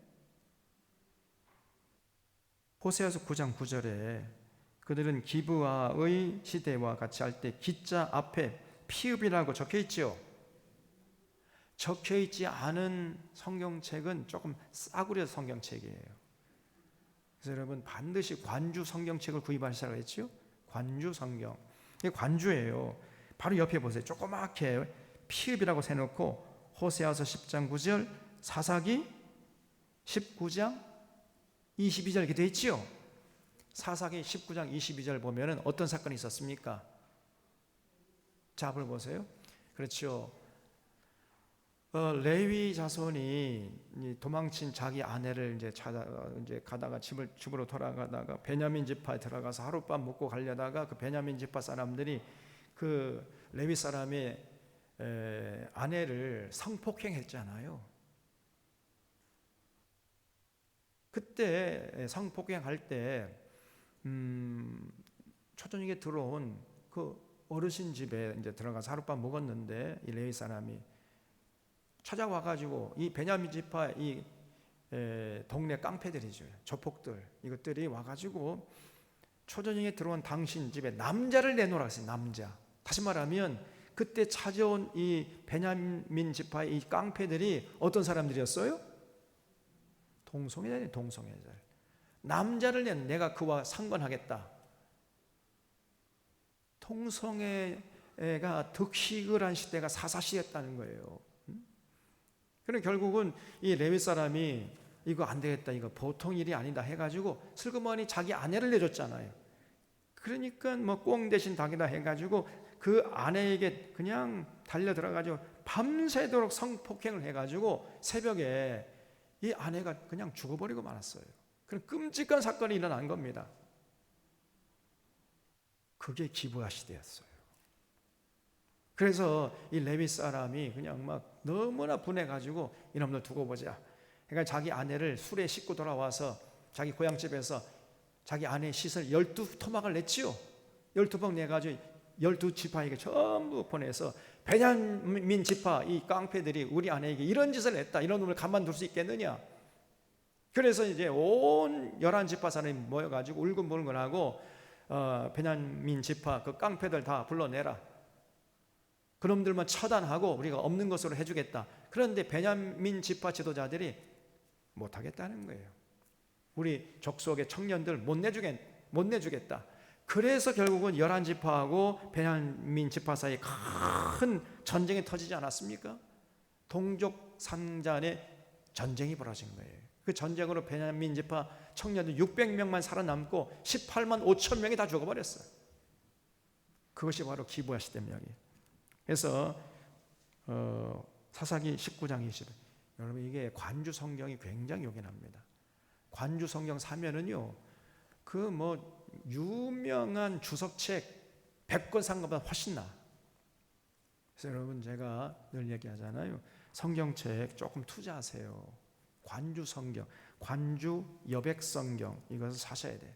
호세아서 9장 9절에 그들은 기브아의 시대와 같이 할 때 기자 앞에 피읍이라고 적혀 있죠. 적혀 있지 않은 성경책은 조금 싸구려 성경책이에요. 그래서 여러분 반드시 관주 성경책을 구입하시라고 했죠. 관주 성경. 이게 관주예요. 바로 옆에 보세요. 조그맣게 피읍이라고 세놓고 호세아서 10장 9절, 사사기 19장 22절 이렇게 되어 있지요. 사사기 19장 22절 보면은 어떤 사건이 있었습니까? 자, 한번 보세요. 그렇죠. 레위 자손이 도망친 자기 아내를 이제 가다가 집으로 돌아가다가 베냐민 지파에 들어가서 하룻밤 묵고 가려다가 그 베냐민 지파 사람들이 그 레위 사람의 아내를 성폭행했잖아요. 그때 성폭행할 때 초저녁에 들어온 그 어르신 집에 이제 들어가서 하룻밤 묵었는데 이 레위 사람이 찾아와가지고 이 베냐민 지파 이 동네 깡패들이죠. 조폭들 이것들이 와가지고 초저녁에 들어온 당신 집에 남자를 내놓으라 했어요. 남자. 다시 말하면 그때 찾아온 이 베냐민 지파의 이 깡패들이 어떤 사람들이었어요? 동성애자예요. 동성애자. 남자를 내가 그와 상관하겠다. 동성애가 득식을 한 시대가 사사시였다는 거예요. 그럼 결국은 이 레위 사람이 이거 안 되겠다, 이거 보통 일이 아니다 해가지고 슬그머니 자기 아내를 내줬잖아요. 그러니까 뭐 꽁 대신 닭이다 해가지고 그 아내에게 그냥 달려 들어가지고 밤새도록 성폭행을 해가지고 새벽에 이 아내가 그냥 죽어버리고 말았어요. 그런 끔찍한 사건이 일어난 겁니다. 그게 기브아 시대였어요. 그래서 이 레위 사람이 그냥 막 너무나 분해가지고 이놈들 두고 보자. 그러니까 자기 아내를 술에 싣고 돌아와서 자기 고향집에서 자기 아내의 시설 12토막을 냈지요. 12토막 내가지고 12지파에게 전부 보내서 베냐민 지파 이 깡패들이 우리 아내에게 이런 짓을 했다. 이런 놈을 가만둘 수 있겠느냐. 그래서 이제 온 11지파 사람이 모여가지고 울근불근하고 베냐민 지파 그 깡패들 다 불러내라. 그놈들만 처단하고 우리가 없는 것으로 해주겠다. 그런데 베냐민 지파 지도자들이 못하겠다는 거예요. 우리 족속의 청년들 못 내주겠다. 그래서 결국은 11지파하고 베냐민 지파 사이에 큰 전쟁이 터지지 않았습니까? 동족 상잔의 전쟁이 벌어진 거예요. 그 전쟁으로 베냐민 지파 청년들 600명만 살아남고 18만 5천 명이 다 죽어버렸어요. 그것이 바로 기브아 시대입니다. 그래서 사사기 19장 20절 여러분 이게 관주 성경이 굉장히 요긴합니다. 관주 성경 사면은요 그 뭐 유명한 주석책 100권 산 것보다 훨씬 나. 그래서 여러분 제가 늘 얘기하잖아요. 성경책 조금 투자하세요. 관주 성경, 관주 여백 성경 이것을 사셔야 돼.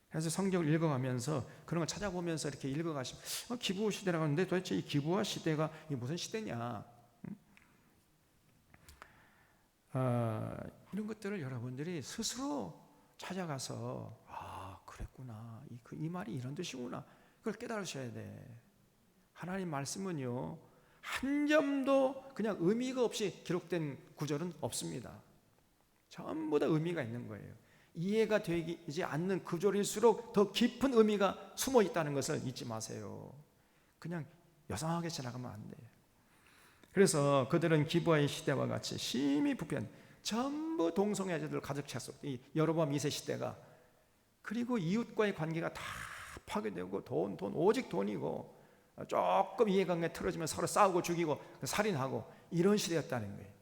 그래서 성경을 읽어가면서 그런 걸 찾아보면서 이렇게 읽어가시면 기브아 시대라고 하는데 도대체 이 기브아 시대가 이게 무슨 시대냐? 이런 것들을 여러분들이 스스로 찾아가서 그랬구나. 이 말이 이런 뜻이구나. 그걸 깨달으셔야 돼. 하나님 말씀은요 한 점도 그냥 의미가 없이 기록된 구절은 없습니다. 전부 다 의미가 있는 거예요. 이해가 되지 않는 구절일수록 더 깊은 의미가 숨어 있다는 것을 잊지 마세요. 그냥 여상하게 지나가면 안 돼요. 그래서 그들은 기브아의 시대와 같이 심히 부패한 전부 동성애자들 가득 찼어. 이 여로보암 2세 시대가. 그리고 이웃과의 관계가 다 파괴되고 돈 오직 돈이고, 조금 이해관계 틀어지면 서로 싸우고 죽이고 살인하고 이런 시대였다는 거예요.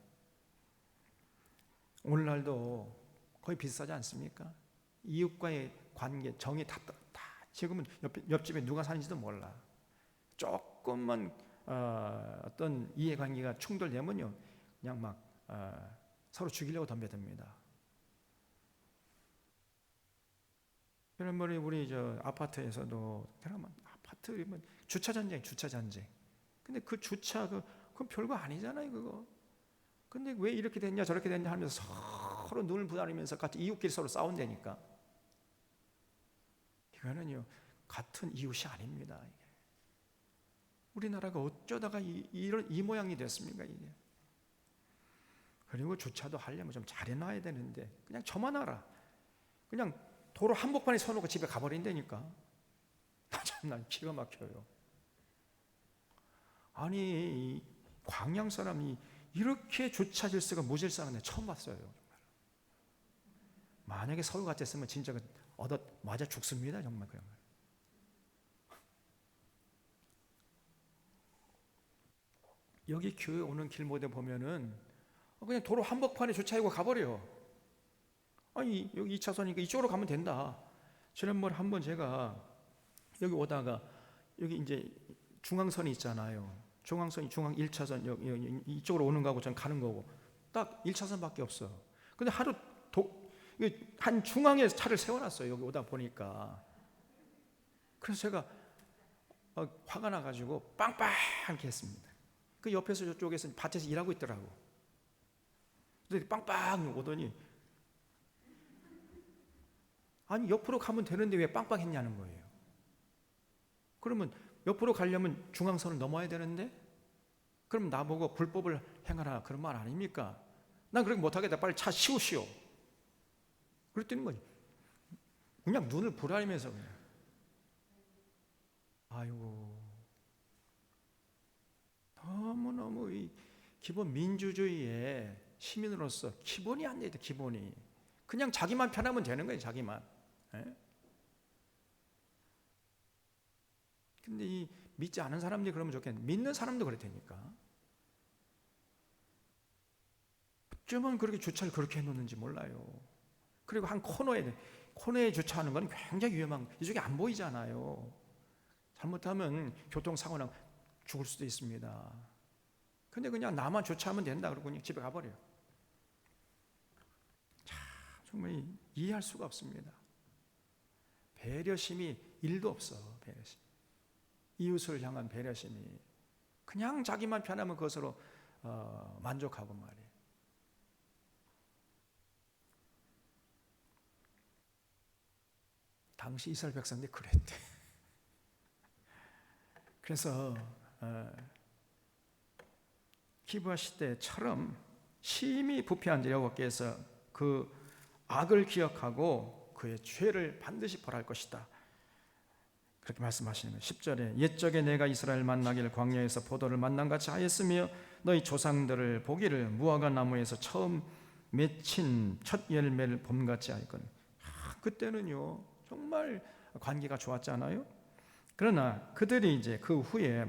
오늘날도 거의 비슷하지 않습니까? 이웃과의 관계, 정이 다 지금은 옆집에 누가 사는지도 몰라. 조금만 어떤 이해관계가 충돌되면요, 그냥 막 서로 죽이려고 덤벼듭니다. 그런 우리 저 아파트에서도 아파트면 주차 전쟁. 근데 그 주차 그건 별거 아니잖아요, 그거. 근데 왜 이렇게 됐냐 저렇게 됐냐 하면서 서로 눈을 부다리면서 같이 이웃끼리 서로 싸운다니까. 이거는요, 같은 이웃이 아닙니다. 이게. 우리나라가 어쩌다가 이 모양이 됐습니까, 이게. 그리고 주차도 하려면 좀 잘 해놔야 되는데 그냥 저만 알아. 그냥 도로 한복판에 서놓고 집에 가버린다니까. 난 기가 막혀요. 아니, 광양 사람이 이렇게 주차 질서가 무질서한 데 처음 봤어요. 만약에 서울 같았으면 진짜 맞아 죽습니다, 정말. 그런 거. 여기 교회 오는 길목에 보면은 그냥 도로 한복판에 주차하고 가버려. 아니, 여기 2차선이니까 이쪽으로 가면 된다. 지난번에 한번 제가 여기 오다가 여기 이제 중앙선이 있잖아요. 중앙선이 중앙 1차선 여기 이쪽으로 오는 거하고 전 가는 거고 딱 1차선밖에 없어. 근데 한 중앙에 차를 세워놨어요. 여기 오다 보니까. 그래서 제가 화가 나가지고 빵빵 이렇게 했습니다. 그 옆에서 저쪽에서 밭에서 일하고 있더라고. 근데 빵빵 오더니 아니, 옆으로 가면 되는데 왜 빵빵 했냐는 거예요. 그러면 옆으로 가려면 중앙선을 넘어야 되는데, 그럼 나보고 불법을 행하라 그런 말 아닙니까? 난 그렇게 못하겠다. 빨리 차 치우시오. 그랬더니 뭐 그냥 눈을 부라리면서 그냥. 아이고, 너무너무 이 기본 민주주의의 시민으로서 기본이 안 돼요. 기본이. 그냥 자기만 편하면 되는 거예요. 자기만. 근데 이 믿지 않은 사람들이 그러면 좋겠는데 믿는 사람도 그렇다니까. 어쩌면 그렇게 주차를 그렇게 해놓는지 몰라요. 그리고 한 코너에 주차하는 건 굉장히 위험한, 이쪽에 안 보이잖아요. 잘못하면 교통사고 나고 죽을 수도 있습니다. 근데 그냥 나만 주차하면 된다 그러고 그냥 집에 가버려요. 정말 이해할 수가 없습니다. 배려심이 1도 없어. 배려심. 이웃을 향한 배려심이. 그냥 자기만 편하면 그것으로 만족하고 말이에요. 당시 이스라엘 백성들이 그랬대. 그래서 기브아 시대처럼 심히 부패한 여호와께서 그 악을 기억하고 그의 죄를 반드시 벌할 것이다. 그렇게 말씀하시는 거예요. 10절에 옛적에 내가 이스라엘 만나기를 광야에서 포도를 만난 같이 하였으며 너희 조상들을 보기를 무화과 나무에서 처음 맺힌 첫 열매를 봄같이 하였거든. 그때는요 정말 관계가 좋았잖아요. 그러나 그들이 이제 그 후에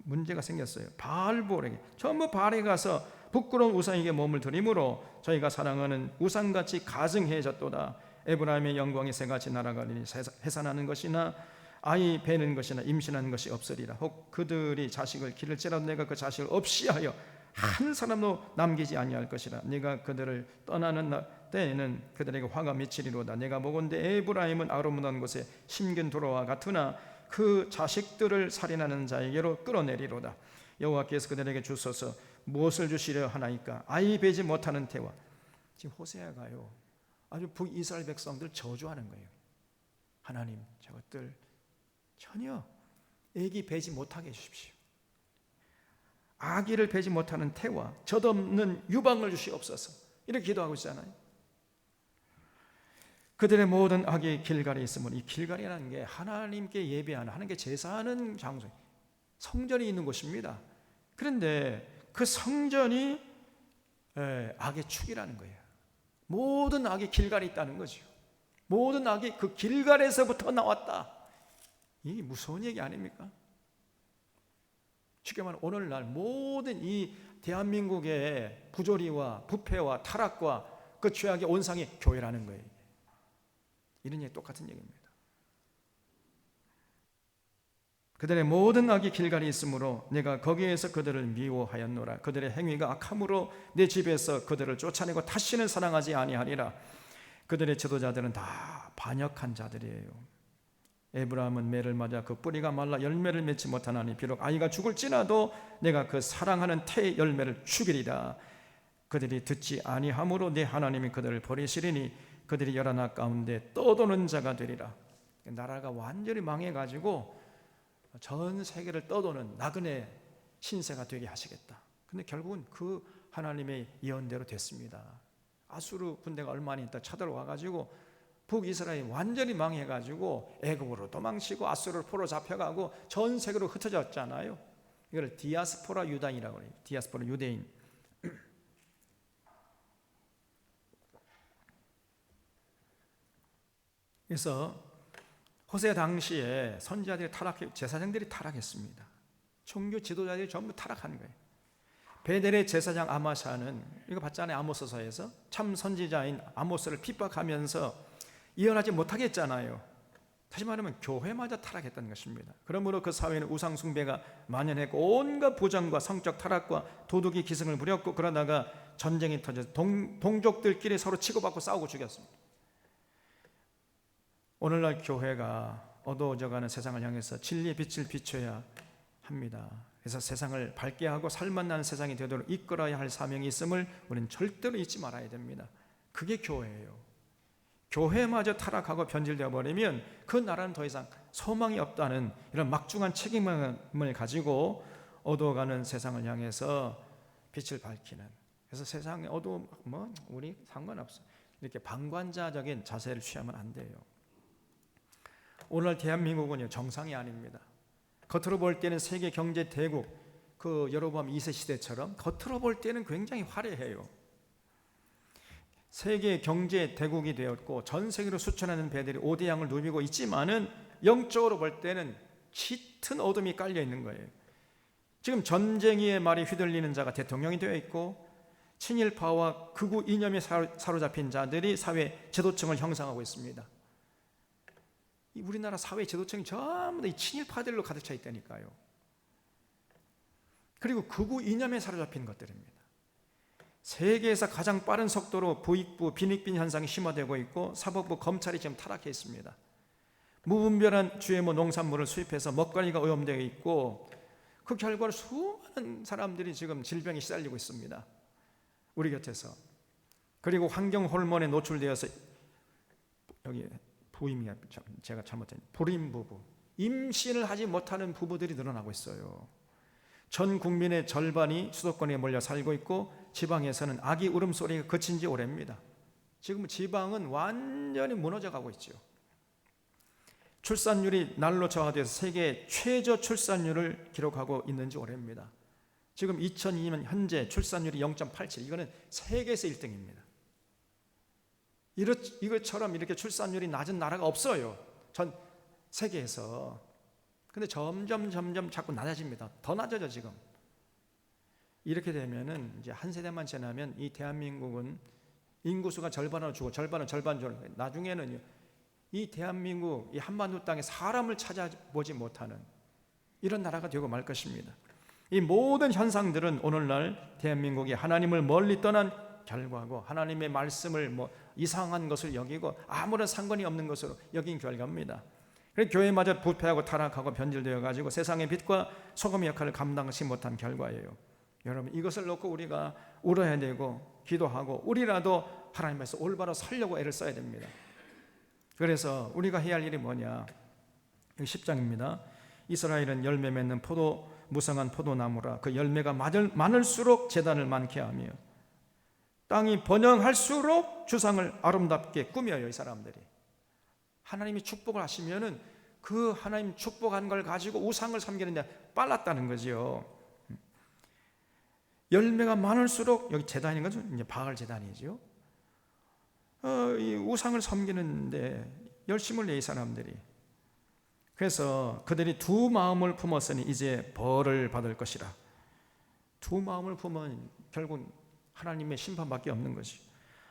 문제가 생겼어요. 바알볼에게 전부 바알에 가서 부끄러운 우상에게 몸을 들이므로 저희가 사랑하는 우상같이 가증해졌도다. 에브라임의 영광이 새같이 날아가리니 해산하는 것이나 아이 베는 것이나 임신하는 것이 없으리라. 혹 그들이 자식을 기를지라도 내가 그 자식을 없이 하여 한 사람도 남기지 아니할 것이라. 내가 그들을 떠나는 때에는 그들에게 화가 미치리로다. 내가 보건대 에브라임은 아름다운 곳에 심긴 도로와 같으나 그 자식들을 살인하는 자에게로 끌어내리로다. 여호와께서 그들에게 주소서 무엇을 주시려 하나이까? 아이 베지 못하는 태와. 지금 호세아가요 아주 북이스라엘 백성들 저주하는 거예요. 하나님, 저것들 전혀 애기 베지 못하게 해주십시오. 아기를 베지 못하는 태와 젖없는 유방을 주시옵소서. 이렇게 기도하고 있잖아요. 그들의 모든 악이 길갈에 있으면, 이 길갈이라는 게 하나님께 예배하는, 하나님께 제사하는 장소, 성전이 있는 곳입니다. 그런데 그 성전이 악의 축이라는 거예요. 모든 악이 길갈에 있다는 거죠. 모든 악이 그 길갈에서부터 나왔다. 이게 무서운 얘기 아닙니까? 쉽게 말하면 오늘날 모든 이 대한민국의 부조리와 부패와 타락과 그 죄악의 온상이 교회라는 거예요. 이런 얘기 똑같은 얘기입니다. 그들의 모든 악이 길갈이 있으므로 내가 거기에서 그들을 미워하였노라. 그들의 행위가 악함으로 내 집에서 그들을 쫓아내고 다시는 사랑하지 아니하리라. 그들의 지도자들은 다 반역한 자들이에요. 에브라함은 매를 맞아 그 뿌리가 말라 열매를 맺지 못하나니 비록 아이가 죽을지라도 내가 그 사랑하는 태의 열매를 죽이리라. 그들이 듣지 아니함으로 내 하나님이 그들을 버리시리니 그들이 열하나 가운데 떠도는 자가 되리라. 나라가 완전히 망해가지고 전 세계를 떠도는 나그네 신세가 되게 하시겠다. 근데 결국은 그 하나님의 예언대로 됐습니다. 아수르 군대가 얼마 안 있다 쳐들어와가지고 북이스라엘이 완전히 망해가지고 애굽으로 도망치고 아수르로 포로 잡혀가고 전 세계로 흩어졌잖아요. 이걸 디아스포라 유다인이라고 해요. 디아스포라 유대인. 그래서 호세 당시에 선지자들이 타락해, 제사장들이 타락했습니다. 종교 지도자들이 전부 타락한 거예요. 베델의 제사장 아마샤는 이거 봤잖아요. 아모스서에서 참 선지자인 아모스를 핍박하면서 예언하지 못하게 했잖아요. 다시 말하면 교회마저 타락했다는 것입니다. 그러므로 그 사회는 우상 숭배가 만연했고 온갖 부정과 성적 타락과 도둑이 기승을 부렸고 그러다가 전쟁이 터져서 동족들끼리 서로 치고받고 싸우고 죽였습니다. 오늘날 교회가 어두워져가는 세상을 향해서 진리의 빛을 비춰야 합니다. 그래서 세상을 밝게 하고 살맛나는 세상이 되도록 이끌어야 할 사명이 있음을 우리는 절대로 잊지 말아야 됩니다. 그게 교회예요. 교회마저 타락하고 변질되어 버리면 그 나라는 더 이상 소망이 없다는 이런 막중한 책임을 가지고 어두워가는 세상을 향해서 빛을 밝히는, 그래서 세상에 어두움 우리 상관없어 이렇게 방관자적인 자세를 취하면 안 돼요. 오늘 대한민국은요 정상이 아닙니다. 겉으로 볼 때는 세계 경제 대국, 그 여로보암 2세 시대처럼 겉으로 볼 때는 굉장히 화려해요. 세계 경제 대국이 되었고 전 세계로 수천하는 배들이 5대 양을 누비고 있지만은 영적으로 볼 때는 짙은 어둠이 깔려 있는 거예요. 지금 전쟁의 말이 휘둘리는 자가 대통령이 되어 있고 친일파와 극우 이념에 사로잡힌 자들이 사회 제도층을 형성하고 있습니다. 우리나라 사회 제도층이 전부 다 이 친일파들로 가득 차 있다니까요. 그리고 극우 이념에 사로잡힌 것들입니다. 세계에서 가장 빠른 속도로 부익부, 빈익빈 현상이 심화되고 있고 사법부, 검찰이 지금 타락해 있습니다. 무분별한 GMO 농산물을 수입해서 먹거리가 오염되어 있고 그 결과로 수많은 사람들이 지금 질병에 시달리고 있습니다. 우리 곁에서. 그리고 환경 호르몬에 노출되어서 여기 부임이야, 제가 잘못했네요. 불임 부부, 임신을 하지 못하는 부부들이 늘어나고 있어요. 전 국민의 절반이 수도권에 몰려 살고 있고 지방에서는 아기 울음소리가 그친 지 오래입니다. 지금 지방은 완전히 무너져 가고 있죠. 출산율이 날로 저하돼서 세계 최저 출산율을 기록하고 있는 지 오래입니다. 지금 2002년 현재 출산율이 0.87, 이거는 세계에서 1등입니다. 이것처럼 이렇게 출산율이 낮은 나라가 없어요, 전 세계에서. 근데 점점 자꾸 낮아집니다. 더 낮아져 지금. 이렇게 되면은 이제 한 세대만 지나면 이 대한민국은 인구수가 절반으로 주고 절반은 절반 줄고 나중에는 이 대한민국, 이 한반도 땅에 사람을 찾아보지 못하는 이런 나라가 되고 말 것입니다. 이 모든 현상들은 오늘날 대한민국이 하나님을 멀리 떠난 결과고 하나님의 말씀을 이상한 것을 여기고 아무런 상관이 없는 것으로 여긴 결과입니다. 그래서 교회마저 부패하고 타락하고 변질되어 가지고 세상의 빛과 소금의 역할을 감당하지 못한 결과예요. 여러분, 이것을 놓고 우리가 울어야 되고 기도하고 우리라도 하나님께서 올바로 살려고 애를 써야 됩니다. 그래서 우리가 해야 할 일이 뭐냐? 10장입니다. 이스라엘은 열매 맺는 무성한 포도나무라. 그 열매가 많을수록 제단을 많게 하며 땅이 번영할수록 주상을 아름답게 꾸며요. 이 사람들이 하나님이 축복을 하시면은 그 하나님 축복한 걸 가지고 우상을 섬기는데 빨랐다는 거죠. 열매가 많을수록, 여기 제단인 것은 이제 바알 제단이죠. 이 우상을 섬기는데 열심을 내 이 사람들이. 그래서 그들이 두 마음을 품었으니 이제 벌을 받을 것이라. 두 마음을 품으면 결국 하나님의 심판밖에 없는 것이.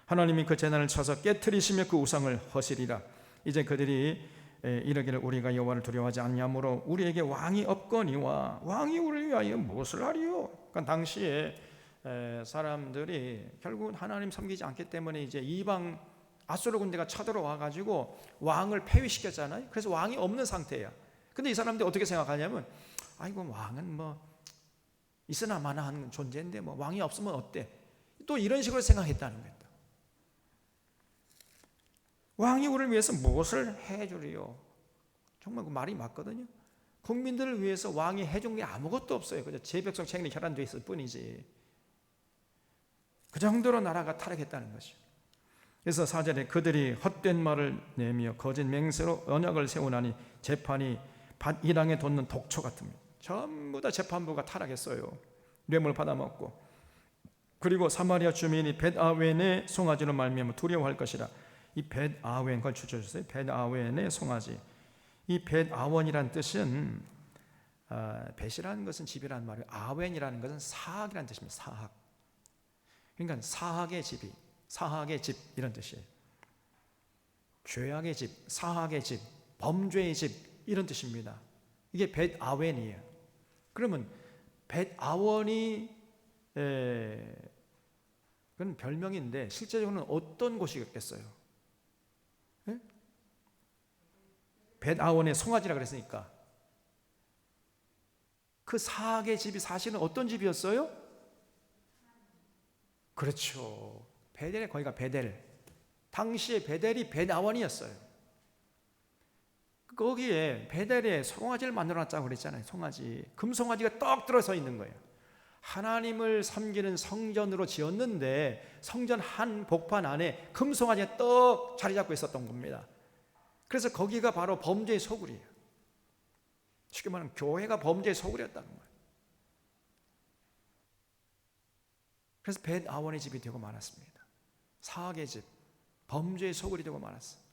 하나님이 그 제단을 쳐서 깨트리시며 그 우상을 허시리라. 이제 그들이 이르기를 우리가 여호와를 두려워하지 않냐므로 우리에게 왕이 없거니와 왕이 우리를 위하여 무엇을 하리요. 그러니까 당시에 사람들이 결국은 하나님 섬기지 않기 때문에 이제 이방 아수르 군대가 쳐들어와 가지고 왕을 폐위시켰잖아요. 그래서 왕이 없는 상태야. 근데 이 사람들이 어떻게 생각하냐면, 아이고 왕은 뭐 있으나 마나한 존재인데 뭐 왕이 없으면 어때? 또 이런 식으로 생각했다는 거예요. 왕이 우리를 위해서 무엇을 해주리요? 정말 그 말이 맞거든요. 국민들을 위해서 왕이 해준 게 아무것도 없어요. 그저 제 백성 책임이 혈안돼 있을 뿐이지. 그 정도로 나라가 타락했다는 것이죠. 그래서 4절에 그들이 헛된 말을 내며 거짓 맹세로 언약을 세우나니 재판이 이랑에 돋는 독초 같습니다. 전부 다 재판부가 타락했어요. 뇌물 받아먹고. 그리고 사마리아 주민이 벳아웬의 송아지로 말미암아 두려워할 것이라. 이 벳아웬, 그걸 추쳐주세요. 벳아웬의 송아지. 이 벳아원이란 뜻은 벳이라는 것은 집이라는 말이고 아웬이라는 것은 사학이라는 뜻입니다. 사학. 그러니까 사학의 집이, 사학의 집 이런 뜻이에요. 죄악의 집, 사학의 집, 범죄의 집 이런 뜻입니다. 이게 벳아웬이에요. 그러면 벳아원이 그건 별명인데 실제적으로는 어떤 곳이겠어요? 벳아원의 송아지라 그랬으니까 그 사학의 집이 사실은 어떤 집이었어요? 그렇죠. 베델의 거기가 베델. 당시에 베델이 벳아원이었어요. 거기에 베델에 송아지를 만들어놨다고 그랬잖아요. 송아지, 금송아지가 떡 들어서 있는 거예요. 하나님을 섬기는 성전으로 지었는데 성전 한 복판 안에 금송아지가 떡 자리 잡고 있었던 겁니다. 그래서 거기가 바로 범죄의 소굴이에요. 쉽게 말하면 교회가 범죄의 소굴이었다는 거예요. 그래서 벳아원의 집이 되고 말았습니다. 사악의 집, 범죄의 소굴이 되고 말았어요.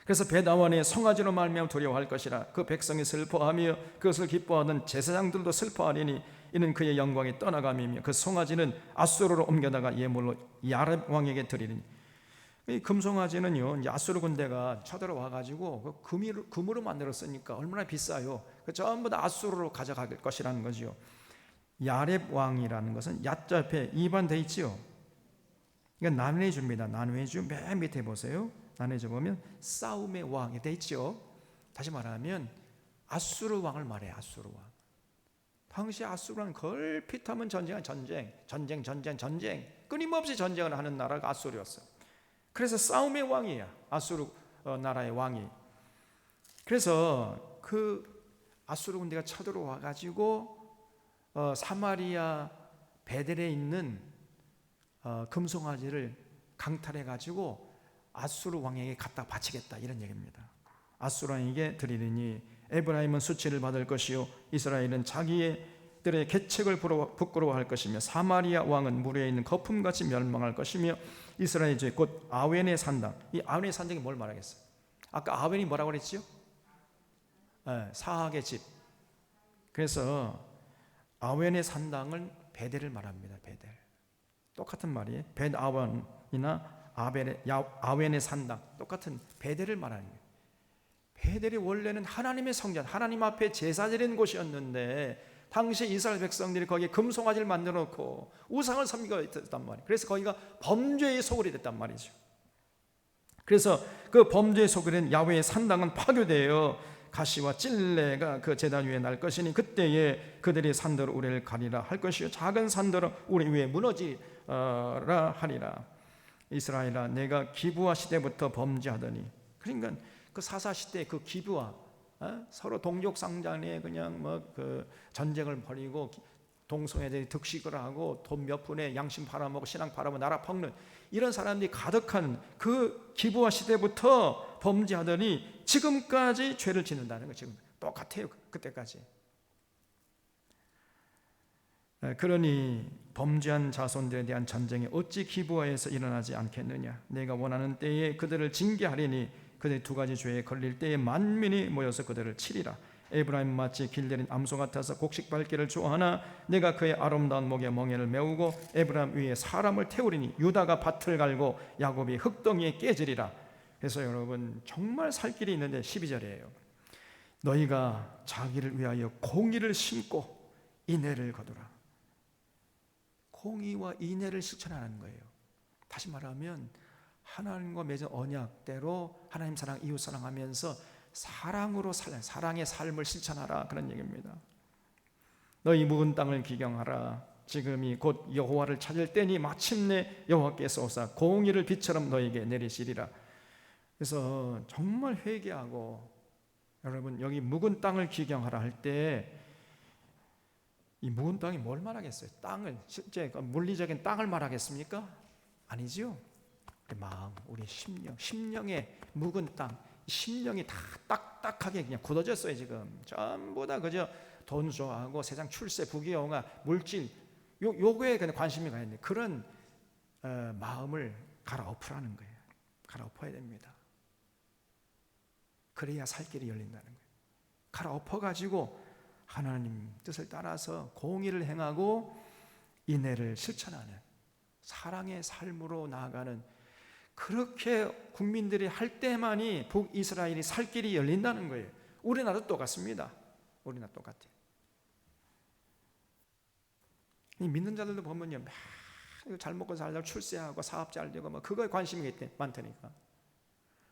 그래서 벳아원의 송아지로 말미암아 두려워할 것이라. 그 백성이 슬퍼하며 그것을 기뻐하던 제사장들도 슬퍼하리니 이는 그의 영광이 떠나감이며 그 송아지는 아수르로 옮겨다가 예물로 야렙 왕에게 드리리니. 이 금송아지는요, 이제 아수르 군대가 쳐들어와 가지고 그 금으로 만들었으니까 얼마나 비싸요. 그 전부 다 아수르로 가져갈 것이라는 거지요. 야렙 왕이라는 것은 야자 옆에 2번 돼 있지요. 이건 난회주입니다. 난회주 맨 밑에 보세요. 난회주 보면 싸움의 왕이 돼 있죠. 다시 말하면 아수르 왕을 말해요. 아수르 왕. 당시 아수르는 걸핏하면 전쟁 끊임없이 전쟁을 하는 나라가 아수르였어요. 그래서 싸움의 왕이야. 아수르 나라의 왕이. 그래서 그 아수르 군대가 쳐들어와 가지고 사마리아 베델에 있는 금송아지를 강탈해 가지고 아수르 왕에게 갖다 바치겠다 이런 얘기입니다. 아수르 왕에게 드리리니 에브라임은 수치를 받을 것이요 이스라엘은 자기들의 계책을 부끄러워할 것이며 사마리아 왕은 무리에 있는 거품같이 멸망할 것이며 이스라엘 즉 곧 아웬의 산당. 이 아웬의 산당이 뭘 말하겠어요? 아까 아웬이 뭐라고 그랬지요? 사학의 집. 그래서 아웬의 산당을 베델을 말합니다. 베델. 똑같은 말이에요. 벳아원이나 아웬의 산당 똑같은 베델을 말하는 거예요. 베델이 원래는 하나님의 성전, 하나님 앞에 제사 드리는 곳이었는데 당시 이스라엘 백성들이 거기에 금송아지를 만들어 놓고 우상을 섬기고 있단 말이에요. 그래서 거기가 범죄의 소굴이 됐단 말이죠. 그래서 그 범죄의 소굴인 야훼의 산당은 파괴되어 가시와 찔레가 그 제단 위에 날 것이니 그때에 그들이 산더러 우리를 가리라 할 것이요 작은 산더러 우리 위에 무너지라 하리라. 이스라엘아 내가 기브아 시대부터 범죄하더니. 그러니까 그 사사 시대 그 기브아 서로 동족상장에 그냥 뭐 그 전쟁을 벌이고 동성애들이 득식을 하고 돈 몇 푼에 양심 팔아먹고 신앙 팔아먹고 나라 펑는 이런 사람들이 가득한 그 기브아 시대부터 범죄하더니 지금까지 죄를 짓는다는 거. 지금 똑같아요. 그때까지. 그러니 범죄한 자손들에 대한 전쟁이 어찌 기브아에서 일어나지 않겠느냐. 내가 원하는 때에 그들을 징계하리니 그들이 두 가지 죄에 걸릴 때에 만민이 모여서 그들을 치리라. 에브라임 마치 길 내린 암소 같아서 곡식 밟기를 좋아하나 내가 그의 아름다운 목에 멍에를 메우고 에브라임 위에 사람을 태우리니 유다가 밭을 갈고 야곱이 흙덩이에 깨지리라. 그래서 여러분 정말 살 길이 있는데 12절이에요. 너희가 자기를 위하여 공의를 심고 인애를 거두라. 공의와 인애를 실천하는 거예요. 다시 말하면 하나님과 맺은 언약대로 하나님 사랑, 이웃 사랑하면서 사랑으로 살라, 사랑의 삶을 실천하라, 그런 얘기입니다. 너희 묵은 땅을 기경하라. 지금이 곧 여호와를 찾을 때니 마침내 여호와께서 오사 공의를 빛처럼 너희에게 내리시리라. 그래서 정말 회개하고, 여러분 여기 묵은 땅을 기경하라 할 때 이 묵은 땅이 뭘 말하겠어요? 땅을, 실제 물리적인 땅을 말하겠습니까? 아니지요. 우리 마음, 우리 심령의 묵은 땅, 심령이 다 딱딱하게 그냥 굳어졌어요. 지금 전부 다 그저 돈 좋아하고 세상 출세, 부귀영화, 물질, 요거에 그냥 관심이 가 있는데 그런 마음을 갈아엎으라는 거예요. 갈아엎어야 됩니다. 그래야 살 길이 열린다는 거예요. 갈아엎어가지고 하나님 뜻을 따라서 공의를 행하고 인애를 실천하는 사랑의 삶으로 나아가는, 그렇게 국민들이 할 때만이 북이스라엘이 살 길이 열린다는 거예요. 우리나라도 똑같습니다. 우리나라 똑같아요. 믿는 자들도 보면요, 잘 먹고 살자고 출세하고 사업 잘 되고 뭐 그거에 관심이 많다니까.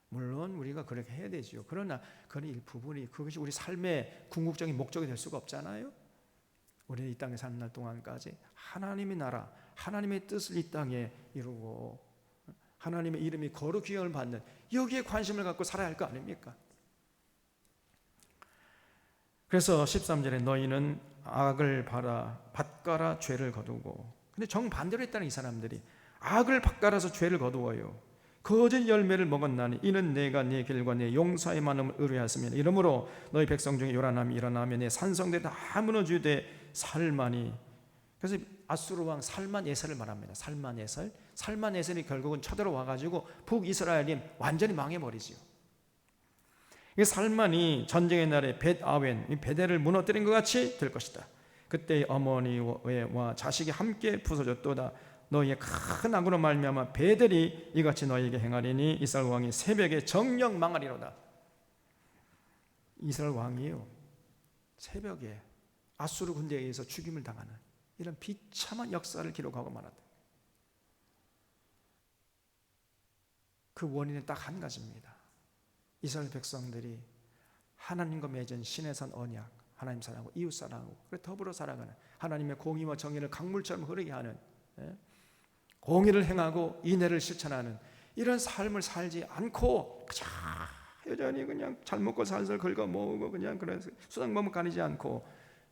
물론 우리가 그렇게 해야 되죠. 그러나 그런 일부분이, 그것이 우리 삶의 궁극적인 목적이 될 수가 없잖아요. 우리는 이 땅에 사는 날 동안까지 하나님의 나라, 하나님의 뜻을 이 땅에 이루고 하나님의 이름이 거룩 귀형을 받는, 여기에 관심을 갖고 살아야 할 거 아닙니까? 그래서 13절에 너희는 악을 밭갈아 죄를 거두고, 근데 정반대로 했다는, 이 사람들이 악을 밭갈아서 죄를 거두어요. 거짓 열매를 먹었나니 이는 내가 네 길과 내 용사의 많음을 의뢰하였으며 이러므로 너희 백성 중에 요란함이 일어나며 내 산성들이 다 무너지되 살만이. 그래서 아수르 왕 살만에셀을 말합니다. 살만에셀이 결국은 쳐들어와 가지고 북이스라엘이 완전히 망해버리지요. 이 살만이 전쟁의 날에 벳아웬, 베델을 무너뜨린 것 같이 될 것이다. 그때 어머니와 자식이 함께 부서졌도다. 너희의 큰 악으로 말미암아 베델이 이같이 너희에게 행하리니 이스라엘 왕이 새벽에 정령 망하리로다. 이스라엘 왕이요, 새벽에 아수르 군대에 의해서 죽임을 당하는 이런 비참한 역사를 기록하고 말았다. 그 원인은 딱 한 가지입니다. 이스라엘 백성들이 하나님과 맺은 신의 산 언약, 하나님 사랑하고 이웃 사랑하고 더불어 살아가는, 하나님의 공의와 정의를 강물처럼 흐르게 하는, 공의를 행하고 인애를 실천하는 이런 삶을 살지 않고 그저 여전히 그냥 잘 먹고 살살 긁어 모으고 그냥 그런 수당범을 가리지 않고,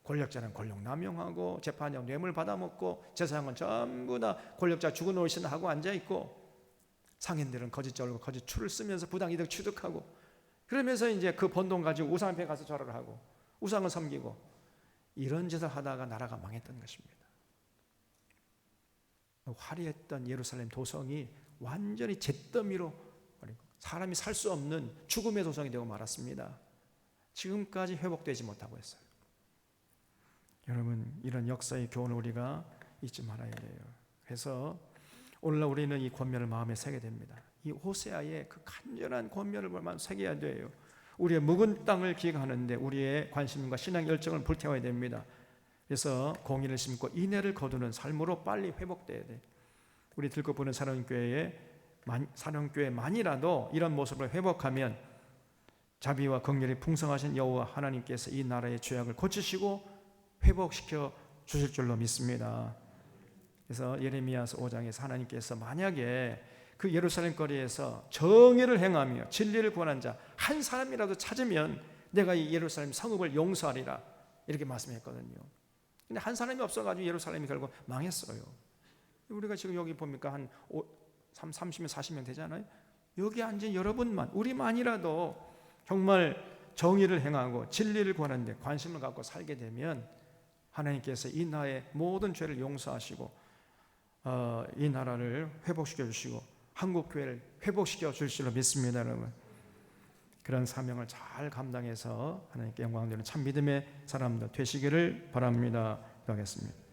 권력자는 권력 남용하고 재판장 뇌물 받아먹고 제사장은 전부 다 권력자 죽은 어르신 하고 앉아있고, 상인들은 거짓 절고 거짓 추를 쓰면서 부당이득 취득하고, 그러면서 이제 그 번 돈 가지고 우상 앞에 가서 절을 하고 우상을 섬기고, 이런 짓을 하다가 나라가 망했던 것입니다. 화려했던 예루살렘 도성이 완전히 잿더미로, 사람이 살 수 없는 죽음의 도성이 되고 말았습니다. 지금까지 회복되지 못하고 있어요. 여러분, 이런 역사의 교훈을 우리가 잊지 말아야 돼요. 그래서 오늘날 우리는 이 권면을 마음에 새게 됩니다. 이 호세아의 그 간절한 권면을 마음에 새겨야 돼요. 우리의 묵은 땅을 기획하는데 우리의 관심과 신앙 열정을 불태워야 됩니다. 그래서 공의를 심고 인애를 거두는 삶으로 빨리 회복돼야 돼. 우리 들꽃보는 사령교회만이라도 이런 모습을 회복하면 자비와 긍휼이 풍성하신 여호와 하나님께서 이 나라의 죄악을 고치시고 회복시켜 주실 줄로 믿습니다. 그래서 예레미야서 5장에서 하나님께서 만약에 그 예루살렘 거리에서 정의를 행하며 진리를 구하는 자 한 사람이라도 찾으면 내가 이 예루살렘 성읍을 용서하리라, 이렇게 말씀했거든요. 근데 한 사람이 없어가지고 예루살렘이 결국 망했어요. 우리가 지금 여기 보니까 한 30명 40명 되잖아요. 여기 앉은 여러분만, 우리만이라도 정말 정의를 행하고 진리를 구하는 데 관심을 갖고 살게 되면 하나님께서 이 나라의 모든 죄를 용서하시고 이 나라를 회복시켜 주시고 한국 교회를 회복시켜 줄 줄로 믿습니다, 여러분. 그런 사명을 잘 감당해서 하나님께 영광 드리는 참 믿음의 사람들 되시기를 바랍니다. 기도하겠습니다.